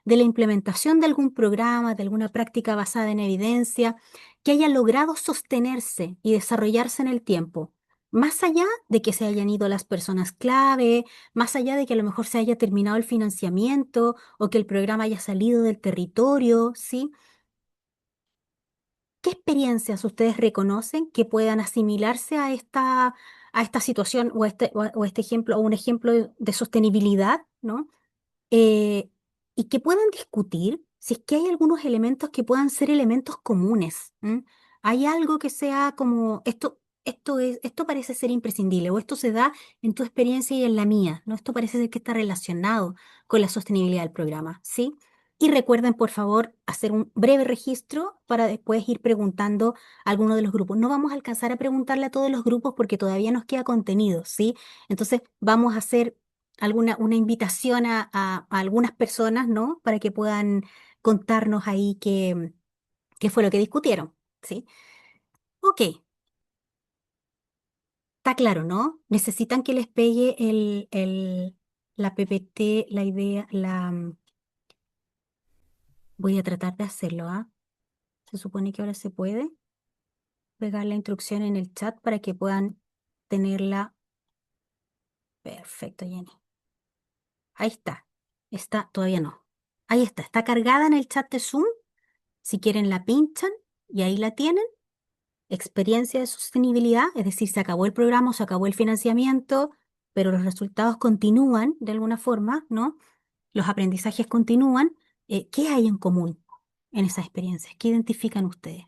de la implementación de algún programa, de alguna práctica basada en evidencia, que haya logrado sostenerse y desarrollarse en el tiempo? Más allá de que se hayan ido las personas clave, más allá de que a lo mejor se haya terminado el financiamiento o que el programa haya salido del territorio, ¿sí? ¿Qué experiencias ustedes reconocen que puedan asimilarse a esta situación o a este ejemplo, o un ejemplo de sostenibilidad, ¿no? eh, y que puedan discutir si es que hay algunos elementos que puedan ser elementos comunes. Hay algo que sea como esto parece ser imprescindible, o esto se da en tu experiencia y en la mía, ¿no? Esto parece ser que está relacionado con la sostenibilidad del programa, ¿sí? Y recuerden, por favor, hacer un breve registro para después ir preguntando a alguno de los grupos. No vamos a alcanzar a preguntarle a todos los grupos porque todavía nos queda contenido, ¿sí? Entonces, vamos a hacer una invitación a algunas personas, ¿no? Para que puedan contarnos ahí qué fue lo que discutieron, ¿sí? Ok, está claro, ¿no? Necesitan que les pegue la PPT, la idea, voy a tratar de hacerlo, ¿ah? Se supone que ahora se puede pegar la instrucción en el chat para que puedan tenerla. Perfecto, Jenny. Ahí está. Está, todavía no. Ahí está cargada en el chat de Zoom. Si quieren la pinchan y ahí la tienen. Experiencia de sostenibilidad, es decir, se acabó el programa, se acabó el financiamiento, pero los resultados continúan de alguna forma, ¿no? Los aprendizajes continúan. ¿Qué hay en común en esas experiencias? ¿Qué identifican ustedes?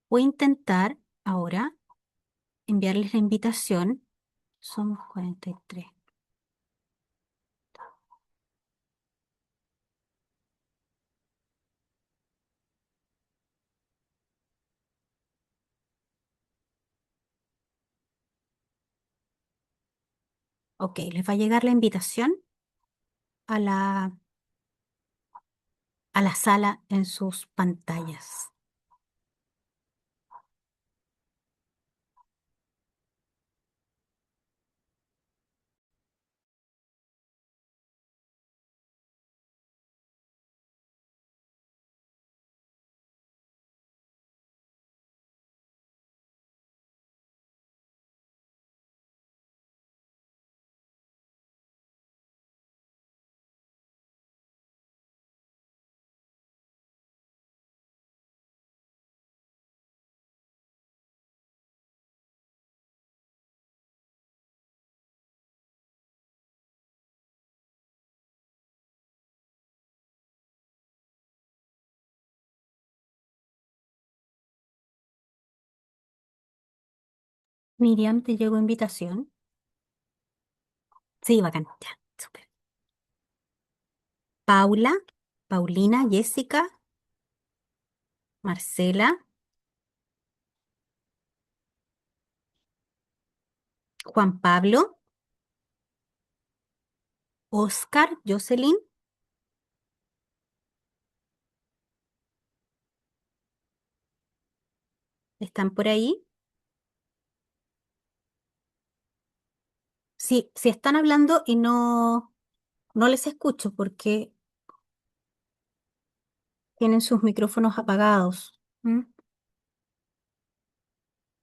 Voy a intentar ahora enviarles la invitación. Somos 43. Ok, les va a llegar la invitación a a la sala en sus pantallas. Miriam, ¿te llegó invitación? Sí, bacán. Ya, súper. Paula, Paulina, Jessica, Marcela, Juan Pablo, Oscar, Jocelyn, ¿están por ahí? Sí, si están hablando y no les escucho porque tienen sus micrófonos apagados. ¿Mm?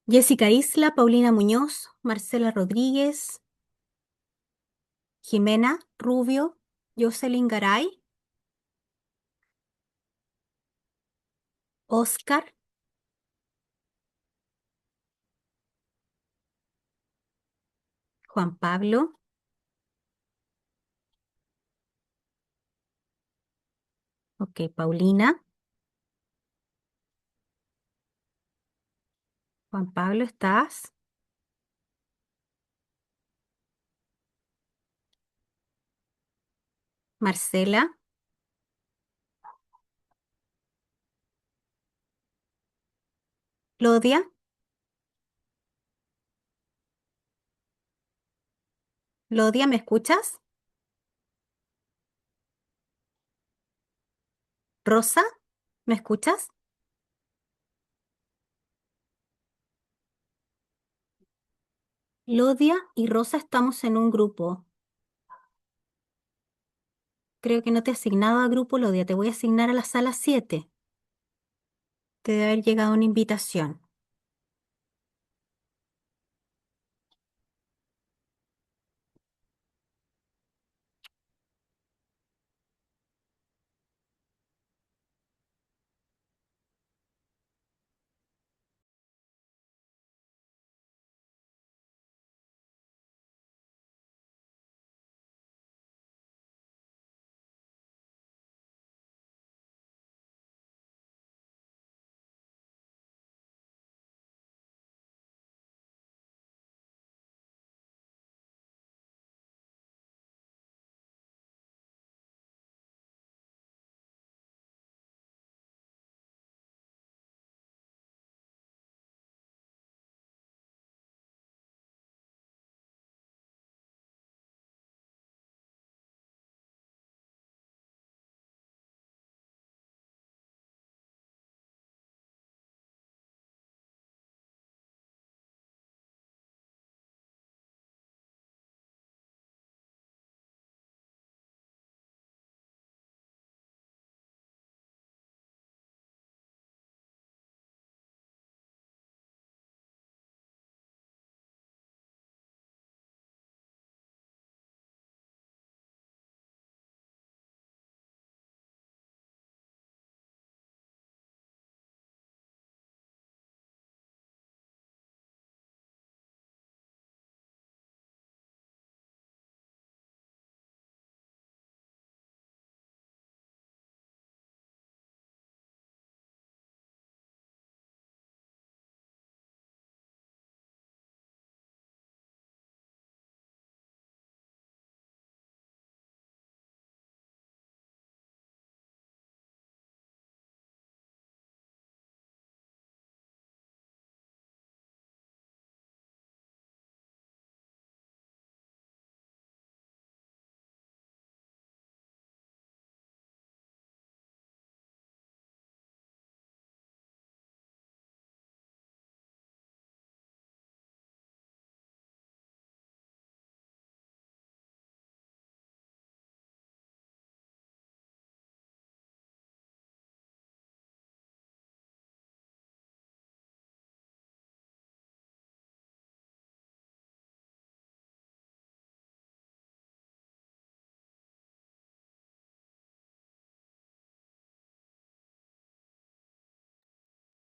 Jessica Isla, Paulina Muñoz, Marcela Rodríguez, Jimena Rubio, Jocelyn Garay, Oscar, Juan Pablo, ok, Paulina, Juan Pablo, ¿estás? Marcela, Claudia, Claudia, ¿me escuchas? Rosa, ¿me escuchas? Claudia y Rosa estamos en un grupo. Creo que no te he asignado a grupo, Claudia, te voy a asignar a la sala 7. Te debe haber llegado una invitación.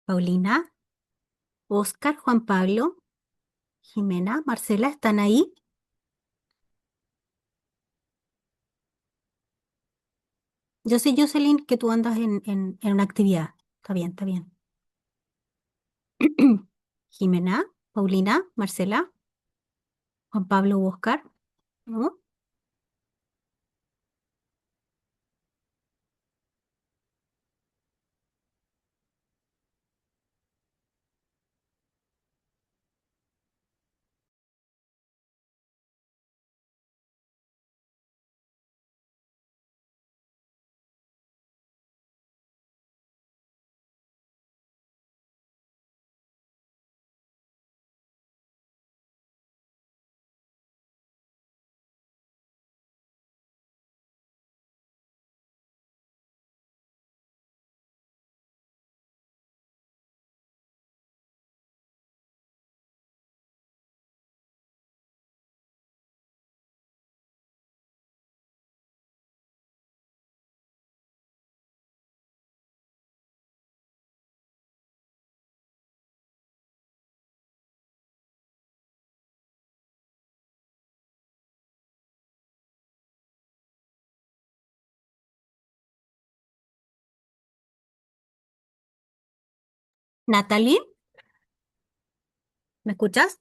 Paulina, Oscar, Juan Pablo, Jimena, Marcela, ¿están ahí? Yo sé, Jocelyn, que tú andas en una actividad. Está bien, está bien. Jimena, Paulina, Marcela, Juan Pablo, Oscar, ¿no? Natalie, ¿me escuchas?